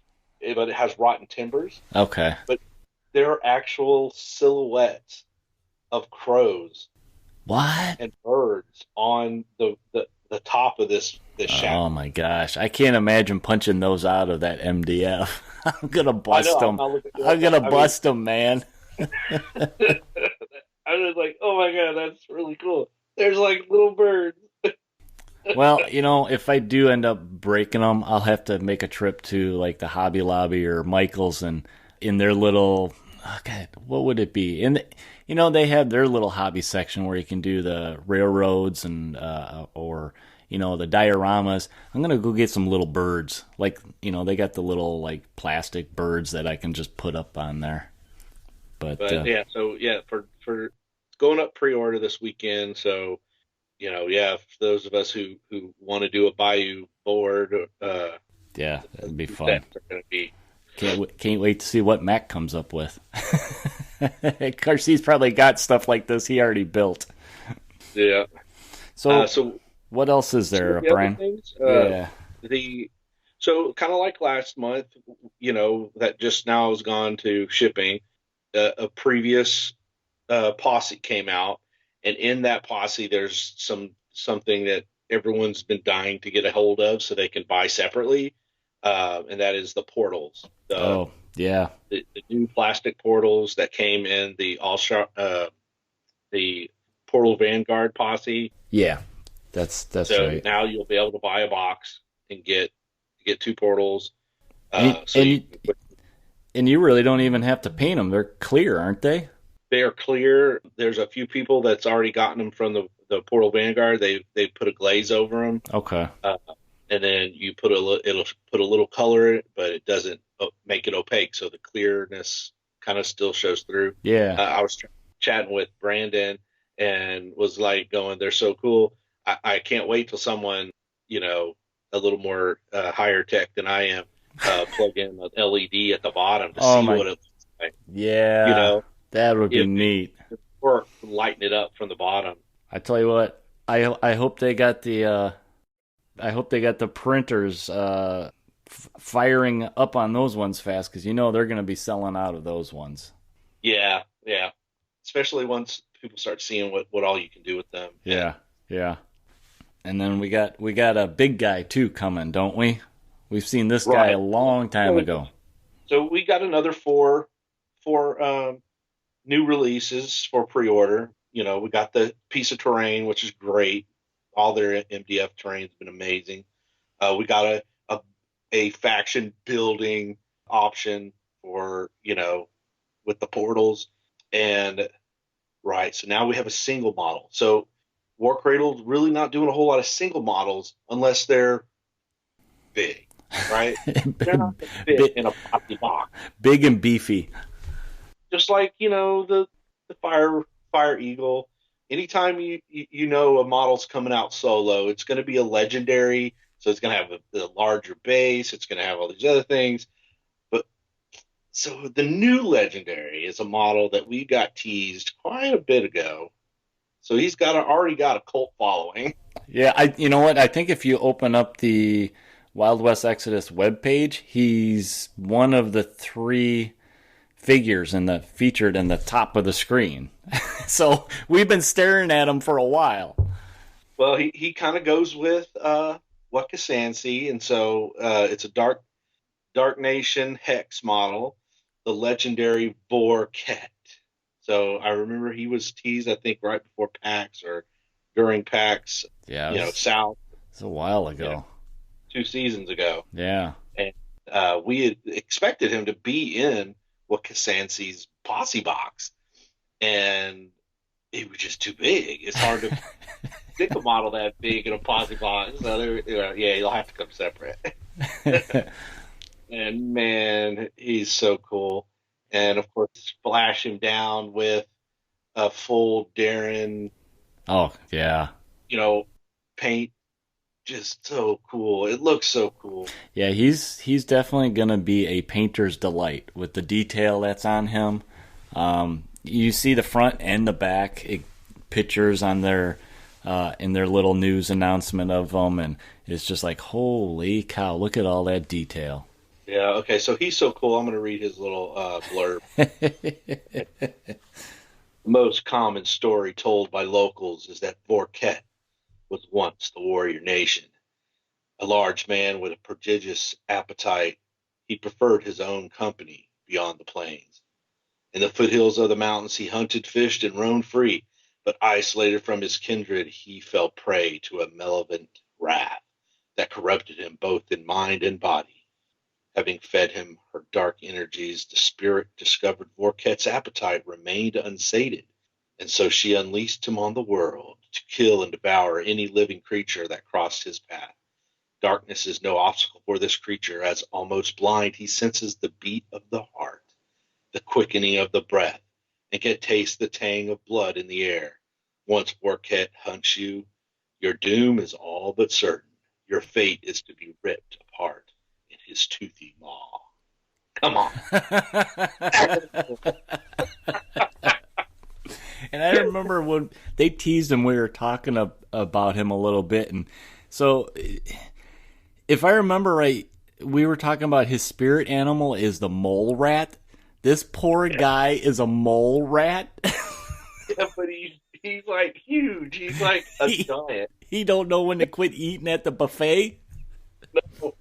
but it has rotten timbers. Okay. But there are actual silhouettes of crows. What? And birds on the top of this shack. Oh my gosh. I can't imagine punching those out of that MDF. I'm going to bust them. I'm going to bust them, man. I was like, oh my God, that's really cool. There's like little birds. Well, if I do end up breaking them, I'll have to make a trip to like the Hobby Lobby or Michael's, and in their little, oh God, what would it be? They have their little hobby section where you can do the railroads and or the dioramas. I'm gonna go get some little birds, like they got the little like plastic birds that I can just put up on there. But for going up pre-order this weekend, so. For those of us who want to do a Bayou board, it'd be fun. Are going to be. Can't wait to see what Mac comes up with. Of course, he's probably got stuff like this he already built. Yeah. So what else is there, Brian? So kind of like last month, that just now has gone to shipping. A previous posse came out. And in that posse, there's something that everyone's been dying to get a hold of so they can buy separately, and that is the portals. The new plastic portals that came in the the Portal Vanguard posse. Yeah, that's right. So now you'll be able to buy a box and get 2 portals. And you really don't even have to paint them; they're clear, aren't they? They are clear. There's a few people that's already gotten them from the Portal Vanguard. They put a glaze over them. Okay. And then you it'll put a little color in it, but it doesn't make it opaque, so the clearness kind of still shows through. Yeah. I was chatting with Brandon and was like going, "They're so cool. I can't wait till someone a little more higher tech than I am plug in an LED at the bottom to see what it looks like." Yeah. That would be neat. Or lighten it up from the bottom. I tell you what, I hope they got the printers firing up on those ones fast, because they're going to be selling out of those ones. Yeah. Especially once people start seeing what all you can do with them. Yeah. And then we got a big guy too coming, don't we? We've seen this guy a long time ago. So we got another four new releases for pre-order. We got the piece of terrain, which is great. All their MDF terrain's been amazing. We got a faction building option for, with the portals. And so now we have a single model. So War Cradle's really not doing a whole lot of single models unless they're big, right? They're not gonna fit in a poppy box. Big and beefy. Just like, the Fire Eagle. Anytime a model's coming out solo, it's going to be a legendary. So it's going to have a larger base. It's going to have all these other things. But so the new legendary is a model that we got teased quite a bit ago. So he's already got a cult following. Yeah, you know what? I think if you open up the Wild West Exodus webpage, he's one of the 3 figures featured in the top of the screen. So we've been staring at him for a while. Well, he kind of goes with Wakasansi, and so it's a Dark Nation Hex model, the legendary Vorket. So I remember he was teased, I think, right before PAX or during PAX. Yeah, South. It's a while ago. 2 seasons ago. Yeah. And we had expected him to be in Wakasansi's posse box, and it was just too big. It's hard to pick a model that big in a posse box. So you'll have to come separate. And man, he's so cool. And of course, splash him down with a full Darren. Oh yeah. Paint. Just so cool. It looks so cool. Yeah, he's definitely going to be a painter's delight with the detail that's on him. You see the front and the back pictures on their in their little news announcement of them, and it's just like, holy cow, look at all that detail. Yeah, okay, so he's so cool. I'm going to read his little blurb. The most common story told by locals is that Vorket was once the warrior nation. A large man with a prodigious appetite, he preferred his own company beyond the plains. In the foothills of the mountains, he hunted, fished, and roamed free, but isolated from his kindred, he fell prey to a malevolent wrath that corrupted him both in mind and body. Having fed him her dark energies, the spirit discovered Vorket's appetite remained unsated, and so she unleashed him on the world to kill and devour any living creature that crossed his path. Darkness is no obstacle for this creature, as almost blind he senses the beat of the heart, the quickening of the breath, and can taste the tang of blood in the air. Once Vorket hunts you, your doom is all but certain. Your fate is to be ripped apart in his toothy maw. Come on. And I remember when they teased him, we were talking about him a little bit. And so, if I remember right, we were talking about his spirit animal is the mole rat. This poor guy is a mole rat. Yeah, but he's like huge. He's like a giant. He don't know when to quit eating at the buffet. No.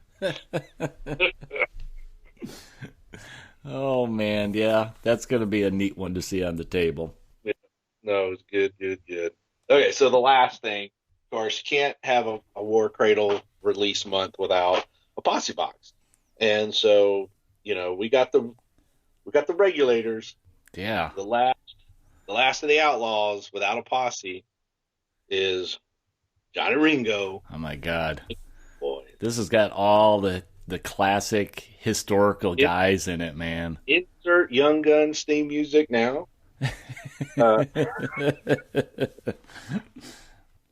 Oh man, yeah, that's gonna be a neat one to see on the table. Yeah. No, it's good. Okay, so the last thing, of course, you can't have a War Cradle release month without a posse box, and so we got the regulators. Yeah. The last of the outlaws without a posse is Johnny Ringo. Oh my God. Boy, this has got all the classic historical guys in it, man. Insert Young Guns theme music now.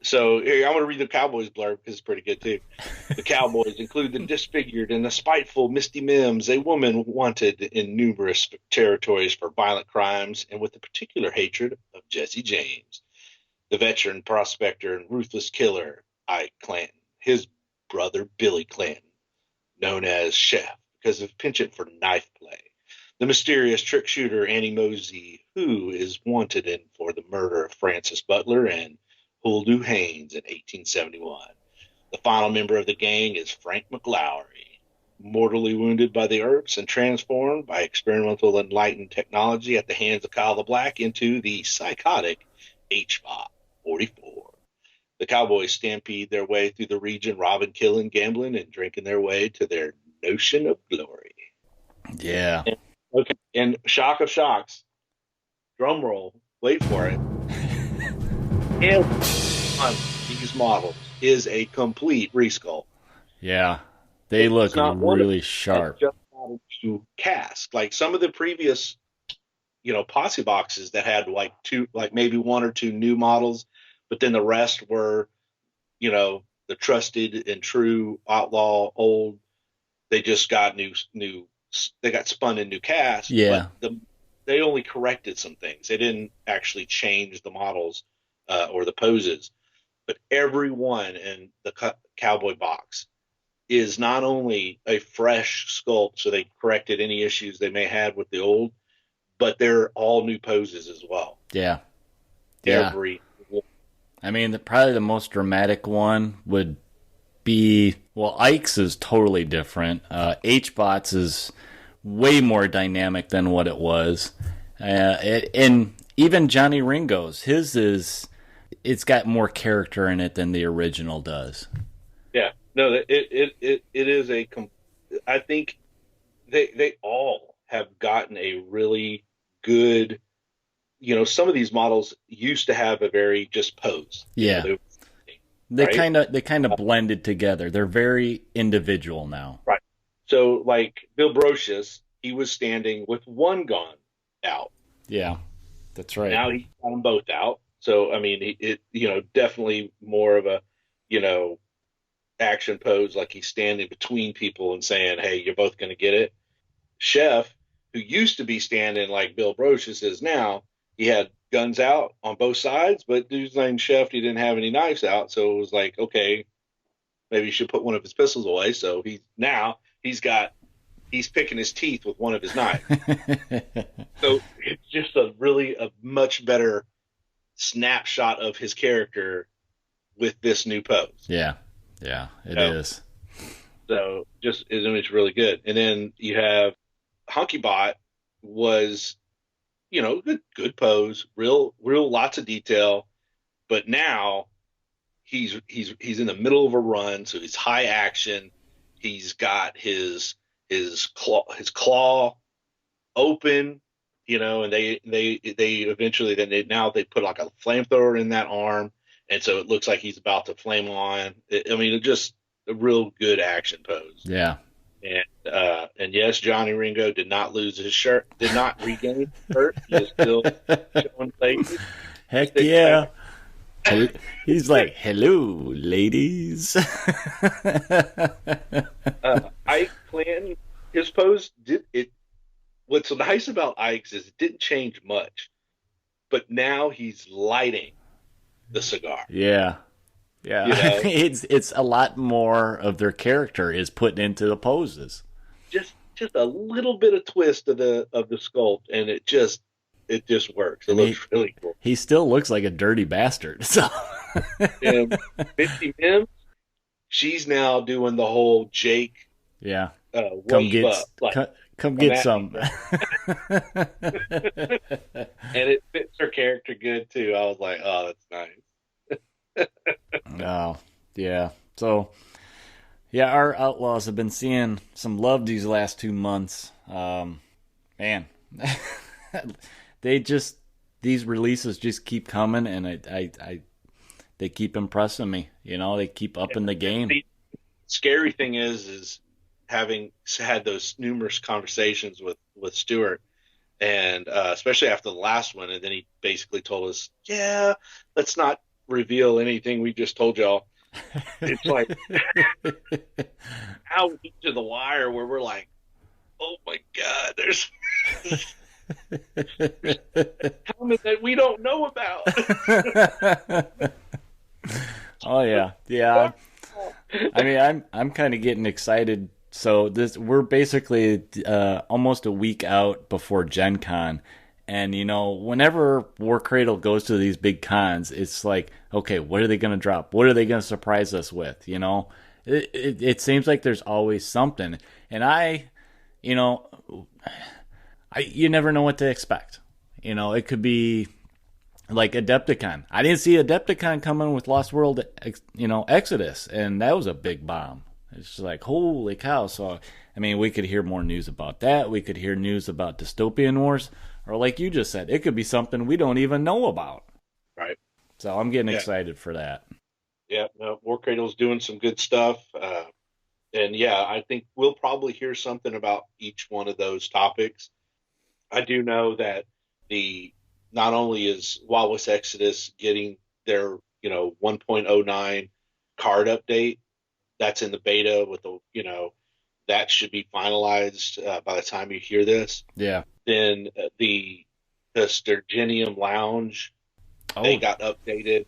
So here, I'm going to read the Cowboys blurb because it's pretty good too. The Cowboys include the disfigured and the spiteful Misty Mims, a woman wanted in numerous territories for violent crimes and with a particular hatred of Jesse James, the veteran prospector and ruthless killer Ike Clanton, his brother Billy Clanton, known as Chef because of penchant for knife play, the mysterious trick shooter Annie Mosey, who is wanted in for the murder of Francis Butler and Huldu Haynes in 1871. The final member of the gang is Frank McLowry, mortally wounded by the Earps and transformed by experimental enlightened technology at the hands of Kyle the Black into the psychotic Eps14. The Cowboys stampede their way through the region, robbing, killing, gambling, and drinking their way to their notion of glory. Yeah. And shock of shocks, drum roll, wait for it. Every one of these models is a complete resculpt. Yeah, they look really sharp. Just to cast, like some of the previous, posse boxes that had maybe one or two new models, but then the rest were, the trusted and true outlaw old. They just got they got spun in new cast. Yeah, but they only corrected some things. They didn't actually change the models. Or the poses, but every one in the Cowboy box is not only a fresh sculpt, so they corrected any issues they may have with the old, but they're all new poses as well. Yeah. Every one. I mean, probably the most dramatic one would be, Ike's is totally different. H-Bot's is way more dynamic than what it was. And even Johnny Ringo's, it's got more character in it than the original does. Yeah, no, it is I think they all have gotten a really good. Some of these models used to have a very just pose. Yeah, they kind of blended together. They're very individual now. Right. So, like Bill Brocious, he was standing with one gun out. Yeah, that's right. Now he's got them both out. So, I mean, definitely more of a, action pose, like he's standing between people and saying, hey, you're both going to get it. Chef, who used to be standing like Bill Brocious is now, he had guns out on both sides, but dude's named Chef, he didn't have any knives out. So it was like, okay, maybe you should put one of his pistols away. So he's picking his teeth with one of his knives. So it's just a much better snapshot of his character with this new pose. Yeah, it is. So it's really good. And then you have HunkyBot was, good pose, real lots of detail, but now he's in the middle of a run, so he's high action. He's got his claw open, and they eventually now they put like a flamethrower in that arm, and so it looks like he's about to flame on. It's just a real good action pose. Yeah. And yes, Johnny Ringo did not lose his shirt, did not regain his shirt. He is still showing faces. Heck yeah. He's like, hello, ladies. Ike Clanton, his pose did it. What's nice about Ike's is it didn't change much, but now he's lighting the cigar. Yeah. It's a lot more of their character is put into the poses. Just a little bit of twist of the sculpt, and it just works. It looks really cool. He still looks like a dirty bastard. So, and Mitzi Mims, she's now doing the whole Jake. Yeah, come get some. And it fits her character good too. I was like, oh, that's nice. Oh, yeah. So, yeah, our Outlaws have been seeing some love these last 2 months. Man, these releases just keep coming, and they keep impressing me. They keep upping the game. The scary thing is having had those numerous conversations with Stuart, and especially after the last one, and then he basically told us, yeah, let's not reveal anything we just told y'all. It's like how to the wire where we're like, oh my god, there's comments that we don't know about. Oh yeah. I mean, I'm kind of getting excited. So we're basically almost a week out before GenCon. And, whenever War Cradle goes to these big cons, it's like, okay, what are they going to drop? What are they going to surprise us with? It seems like there's always something. And you never know what to expect. It could be like Adepticon. I didn't see Adepticon coming with Lost World, Exodus. And that was a big bomb. It's just like, holy cow. So, I mean, we could hear more news about that. We could hear news about Dystopian Wars. Or like you just said, it could be something we don't even know about. Right. So I'm getting excited for that. Yeah, War Cradle's doing some good stuff. And yeah, I think we'll probably hear something about each one of those topics. I do know that not only is Wild West Exodus getting their 1.09 card update, that's in the beta with that should be finalized by the time you hear this. Yeah. Then the Sturginium Lounge, they got updated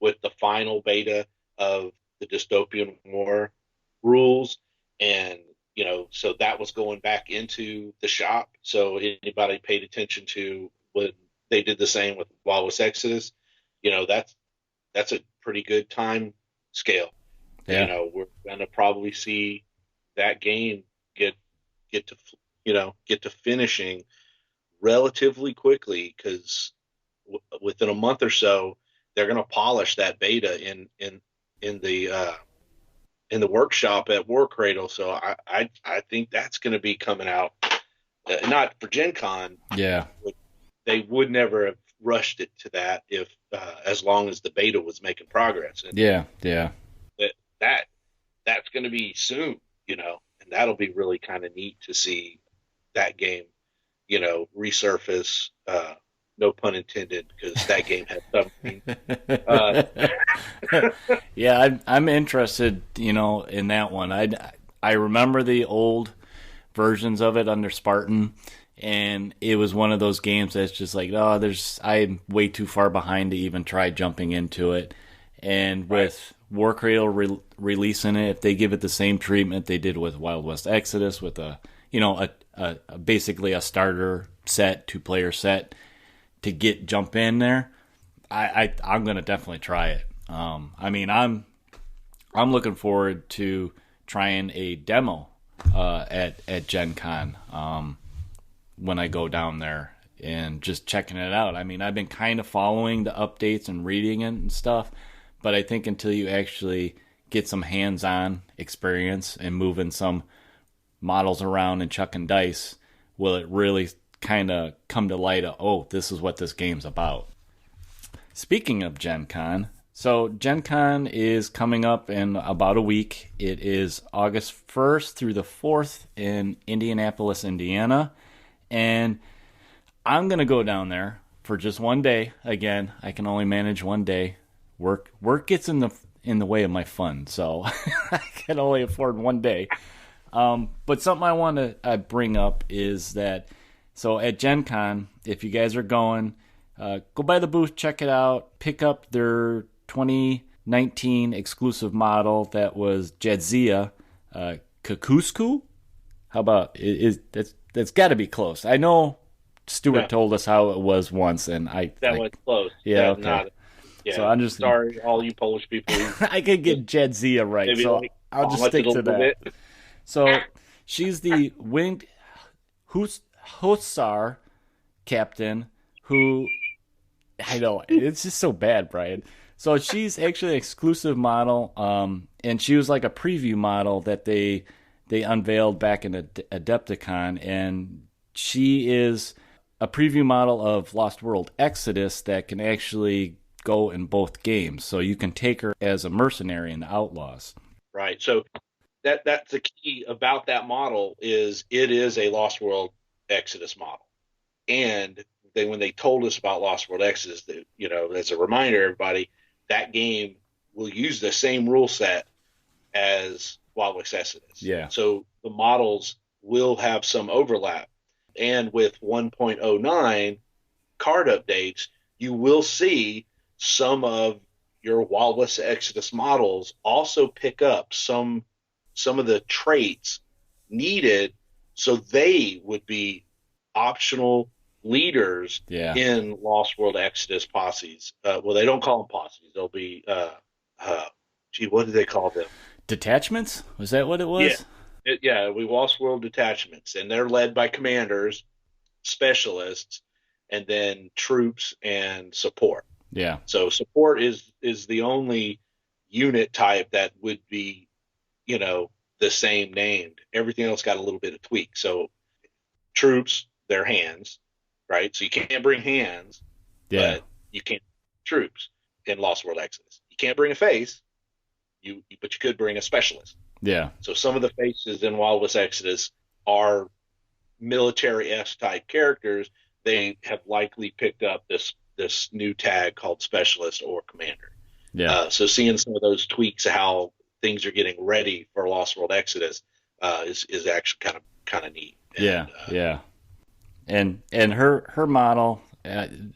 with the final beta of the Dystopian War rules. And, so that was going back into the shop. So anybody paid attention to when they did the same with Wild West Exodus, that's a pretty good time scale. Yeah. We're going to probably see that game get to finishing relatively quickly, because within a month or so they're going to polish that beta in the workshop at War Cradle. So I think that's going to be coming out not for GenCon. Yeah, they would never have rushed it to that if as long as the beta was making progress. And that's going to be soon, and that'll be really kind of neat to see that game, resurface. No pun intended, because that game had something. Yeah, I'm interested, in that one. I remember the old versions of it under Spartan, and it was one of those games that's just like, I'm way too far behind to even try jumping into it. And with War Cradle releasing it, if they give it the same treatment they did with Wild West Exodus, with basically a starter set, 2-player set to jump in there, I'm gonna definitely try it. I'm looking forward to trying a demo at GenCon when I go down there and just checking it out. I mean, I've been kind of following the updates and reading it and stuff, But I think until you actually get some hands-on experience and moving some models around and chucking dice, will it really kind of come to light of, oh, this is what this game's about. Speaking of GenCon, so GenCon is coming up in about a week. It is August 1st through the 4th in Indianapolis, Indiana. And I'm going to go down there for just one day. Again, I can only manage one day. Work gets in the way of my fun, so I can only afford one day. But something I want to bring up is that, so at GenCon, if you guys are going, go by the booth, check it out, pick up their 2019 exclusive model that was Jadzia Kakusku. How about that's got to be close. I know Stuart told us how it was once, and that was close. Yeah, okay. So I'm just sorry, all you Polish people. I could get Jadzia right, maybe so I'll just stick to that. Bit. So she's the winged Hussar captain who, I know, it's just so bad, Brian. So she's actually an exclusive model, and she was like a preview model that they unveiled back in Adepticon, and she is a preview model of Lost World Exodus that can actually go in both games. So you can take her as a mercenary in the Outlaws. Right. So that's the key about that model is it is a Lost World Exodus model. And when they told us about Lost World Exodus, as a reminder, everybody, that game will use the same rule set as Wild West Exodus. Yeah. So the models will have some overlap. And with 1.09 card updates, you will see some of your Wild West Exodus models also pick up some of the traits needed so they would be optional leaders in Lost World Exodus posses. Well, they don't call them posses. They'll be, what do they call them? Detachments? Was that what it was? We Lost World detachments, and they're led by commanders, specialists, and then troops and support. Yeah. So support is the only unit type that would be, the same named. Everything else got a little bit of tweak. So troops, they're hands, right? So you can't bring hands, but you can't troops in Lost World Exodus. You can't bring a face, but you could bring a specialist. Yeah. So some of the faces in Wild West Exodus are military-esque type characters. They have likely picked up this new tag called specialist or commander. Yeah. So seeing some of those tweaks of how things are getting ready for Lost World Exodus is actually kind of neat. And her model,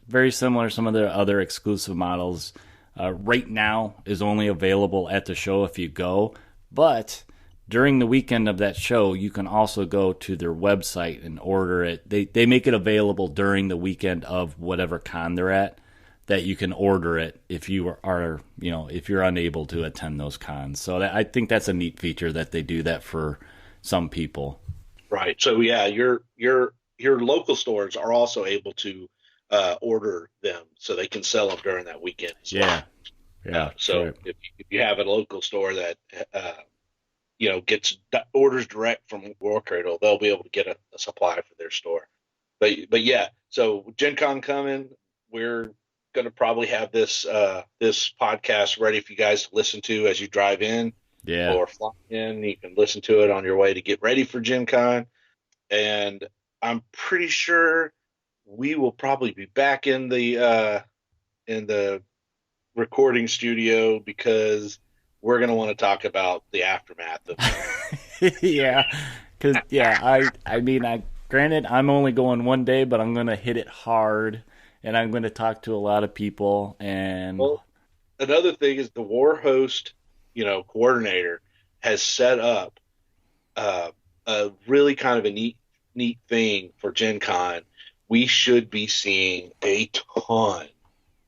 very similar to some of the other exclusive models, right now is only available at the show if you go. But during the weekend of that show, you can also go to their website and order it. They make it available during the weekend of whatever con they're at, that you can order it if you are, if you're unable to attend those cons. So I think that's a neat feature that they do that for some people. Right. So your local stores are also able to order them so they can sell them during that weekend as well. Yeah. So if you have a local store that gets orders direct from War Cradle, they'll be able to get a supply for their store. But yeah, so GenCon coming, we're going to probably have this podcast ready for you guys to listen to as you drive in or fly in. You can listen to it on your way to get ready for GenCon. And I'm pretty sure we will probably be back in the recording studio because we're going to want to talk about the aftermath of because granted, I'm only going one day, but I'm going to hit it hard, and I'm going to talk to a lot of people. And another thing is the war host, coordinator has set up a really kind of a neat thing for GenCon. We should be seeing a ton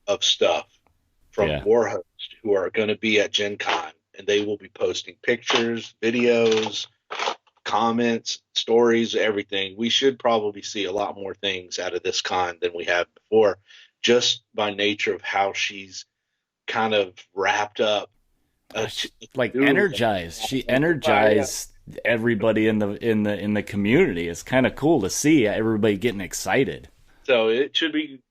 of stuff from war hosts who are going to be at GenCon, and they will be posting pictures, videos, comments, stories, everything. We should probably see a lot more things out of this con than we have before, just by nature of how she's kind of wrapped up. Energized. She energized everybody in the community. It's kind of cool to see everybody getting excited. So it should be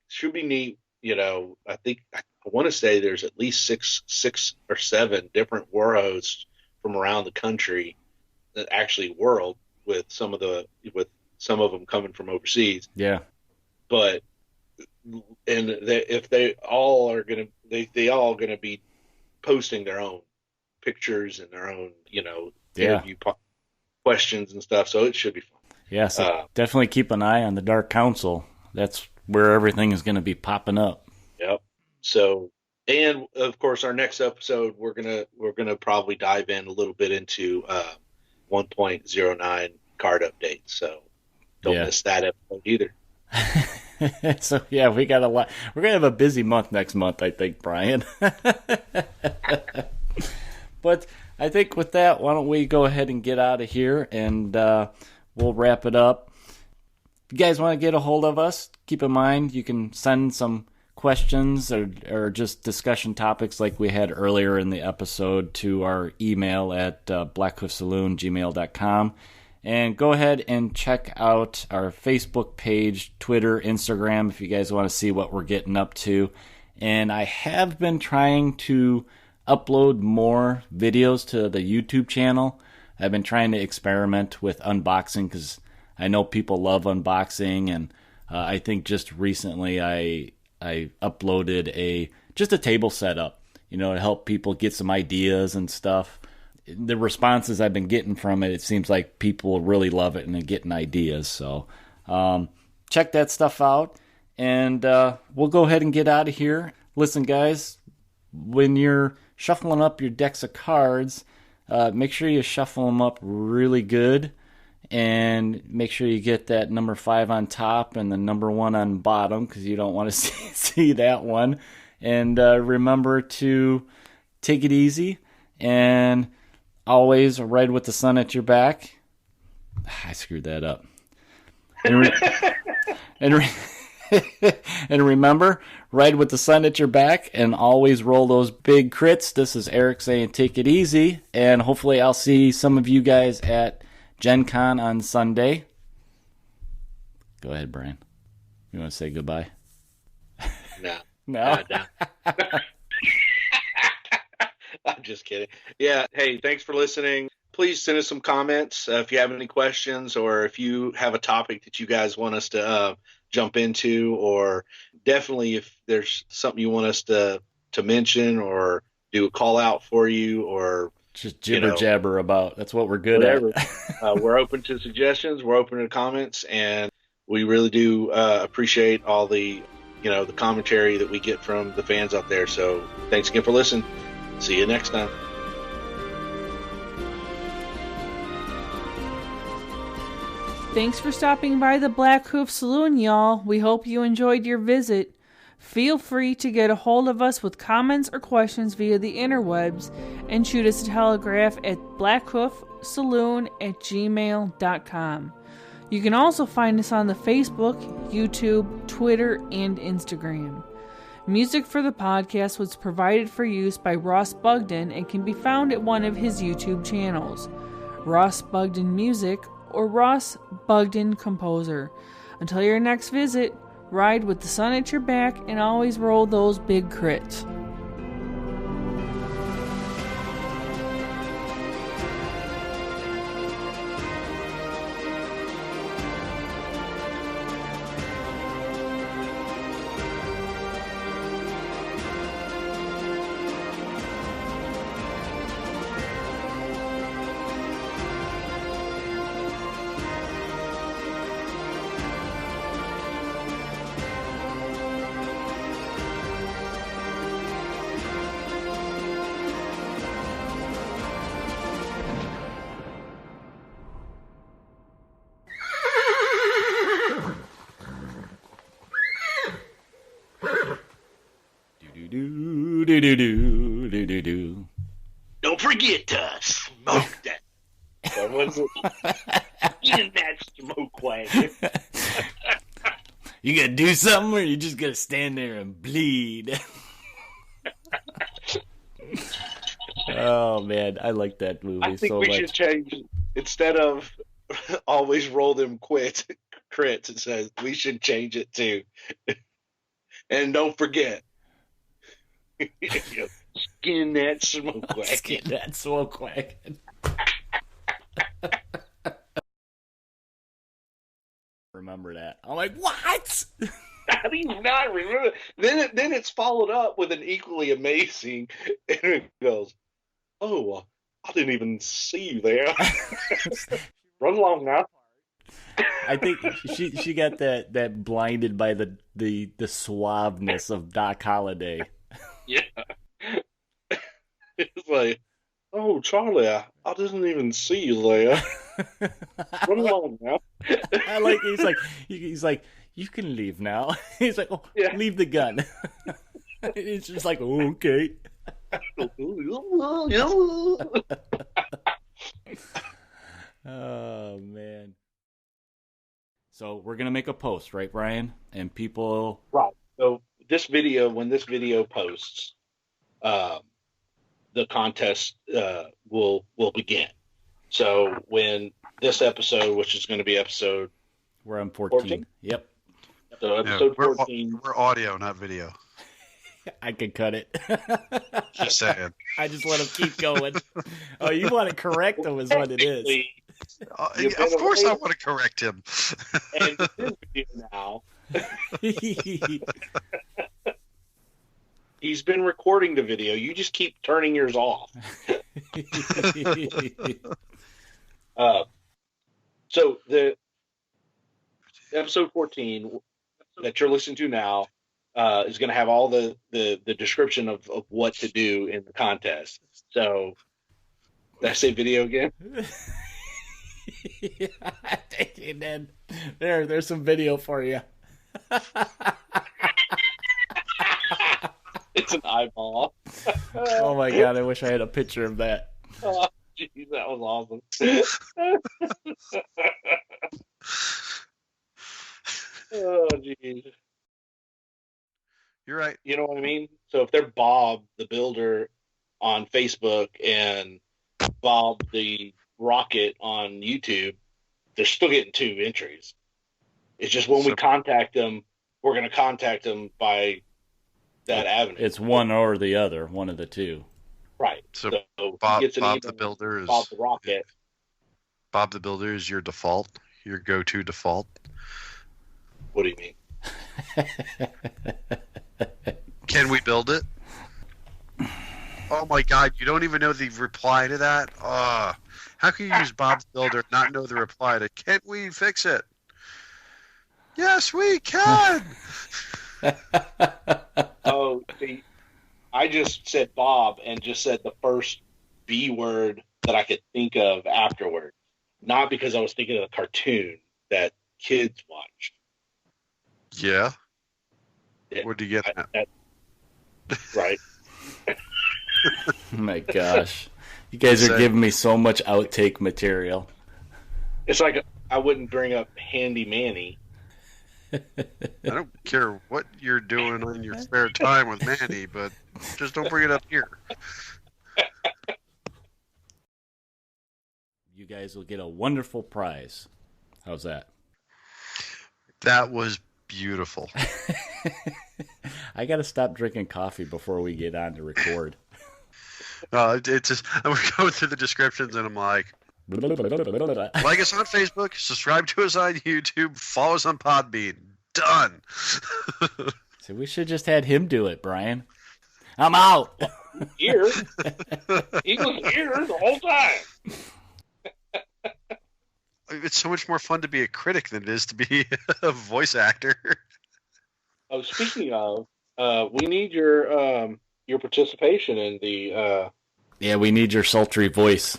neat. I think I want to say there's at least six or seven different war hosts from around the country that actually world with some of them coming from overseas. Yeah. But if they all are going to be posting their own pictures and their own, interview questions and stuff. So it should be fun. Yeah. So definitely keep an eye on the Dark Council. That's where everything is going to be popping up. Yep. So, and of course, our next episode, we're gonna probably dive in a little bit into 1.09 card updates. So don't miss that episode either. So yeah, we got a lot. We're gonna have a busy month next month, I think, Brian. But I think with that, why don't we go ahead and get out of here, and we'll wrap it up. If you guys want to get a hold of us, keep in mind you can send some questions or just discussion topics like we had earlier in the episode to our email at blackhoofsaloon@gmail.com. And go ahead and check out our Facebook page, Twitter, Instagram, if you guys want to see what we're getting up to. And I have been trying to upload more videos to the YouTube channel. I've been trying to experiment with unboxing because I know people love unboxing. And I think just recently I uploaded just a table setup, to help people get some ideas and stuff. The responses I've been getting from it seems like people really love it and are getting ideas. So check that stuff out, and we'll go ahead and get out of here. Listen, guys, when you're shuffling up your decks of cards, make sure you shuffle them up really good, and make sure you get that number 5 on top and the number 1 on bottom, because you don't want to see that one. And remember to take it easy, and always ride with the sun at your back. I screwed that up. And remember, ride with the sun at your back and always roll those big crits. This is Eric saying take it easy, and hopefully I'll see some of you guys at GenCon on Sunday. Go ahead, Brian. You want to say goodbye? No. I'm just kidding. Yeah. Hey, thanks for listening. Please send us some comments if you have any questions, or if you have a topic that you guys want us to jump into, or definitely if there's something you want us to mention or do a call out for you, or just jibber jabber about. That's what we're good at. We're open to suggestions. We're open to comments, and we really do appreciate all the the commentary that we get from the fans out there. So thanks again for listening. See you next time. Thanks for stopping by the Blackhoof Saloon, y'all. We hope you enjoyed your visit. Feel free to get a hold of us with comments or questions via the interwebs, and shoot us a telegraph at blackhoofsaloon@gmail.com. You can also find us on the Facebook, YouTube, Twitter, and Instagram. Music for the podcast was provided for use by Ross Bugden and can be found at one of his YouTube channels, Ross Bugden Music or Ross Bugden Composer. Until your next visit, ride with the sun at your back and always roll those big crits. Don't forget to smoke that. Eating that smoke wagon. You gotta do something, or you just gotta stand there and bleed. Oh man, I like that movie I think so we much. should change, instead of always roll them crits, it says we should change it to, and don't forget, skin that smoke wagon. Skin that smoke wagon. Remember that. I'm like, what? How do you not remember? Then it's followed up with an equally amazing, and it goes, "Oh, I didn't even see you there. Run along now." I think she got that blinded by the suaveness of Doc Holliday. Yeah. It's like, "Oh, Charlie, I didn't even see you there. Run along now." I like he's like you can leave now. He's like, oh, Yeah. Leave the gun. It's just like, oh, okay. Oh man. So we're gonna make a post, right, Brian? And people. Right. So when this video posts, the contest will begin. So when this episode, which is going to be episode, We're on 14. 14? Yep. so episode 14, We're audio, not video. I could cut it. Just saying. I just want to keep going. Oh, you want to correct him is what it is. technically, Of course, I want to correct him. and this video now, he's been recording the video. You just keep turning yours off. So the episode 14 that you're listening to now is going to have all the description of what to do in the contest. So did I say video again? And then there's some video for you. It's an eyeball. Oh my god, I wish I had a picture of that. Oh, geez, that was awesome. Oh, geez. You're right. You know what I mean? So if they're Bob the Builder on Facebook and Bob the Rocket on YouTube, they're still getting 2 entries. It's just when we contact them, we're going to contact them by that avenue. It's one or the other, one of the two. Right. So he Bob gets an email the Builder is Bob the Rocket. Bob the Builder is your default, your go-to default. What do you mean? Can we build it? Oh my god, you don't even know the reply to that? How can you use Bob's Builder and not know the reply to "Can't we fix it?" Yes, we can! Oh, see, I just said Bob and just said the first B word that I could think of afterward. Not because I was thinking of a cartoon that kids watch. Yeah? Where'd you get that? Right. Oh my gosh. You guys are giving me so much outtake material. It's like I wouldn't bring up Handy Manny. I don't care what you're doing in your spare time with Manny, but just don't bring it up here. You guys will get a wonderful prize. How's that? That was beautiful. I got to stop drinking coffee before we get on to record. It's just, we're going through the descriptions, and I'm like, like us on Facebook, subscribe to us on YouTube, follow us on Podbean. Done. So we should just had him do it, Brian. I'm out. Here. He was here the whole time. It's so much more fun to be a critic than it is to be a voice actor. Oh, speaking of, we need your participation in the. Yeah, we need your sultry voice.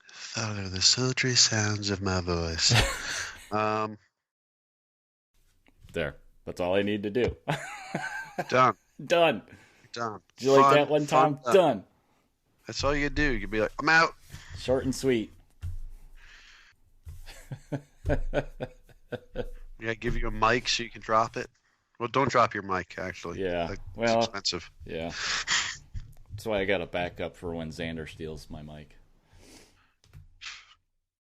Follow the sultry sounds of my voice. There. That's all I need to do. Done. Done. Done. Did you like that one, Tom? Done. That's all you do. You can be like, I'm out. Short and sweet. Yeah, give you a mic so you can drop it. Well, don't drop your mic, actually. Yeah. It's well, expensive. Yeah. That's why I got a backup for when Xander steals my mic.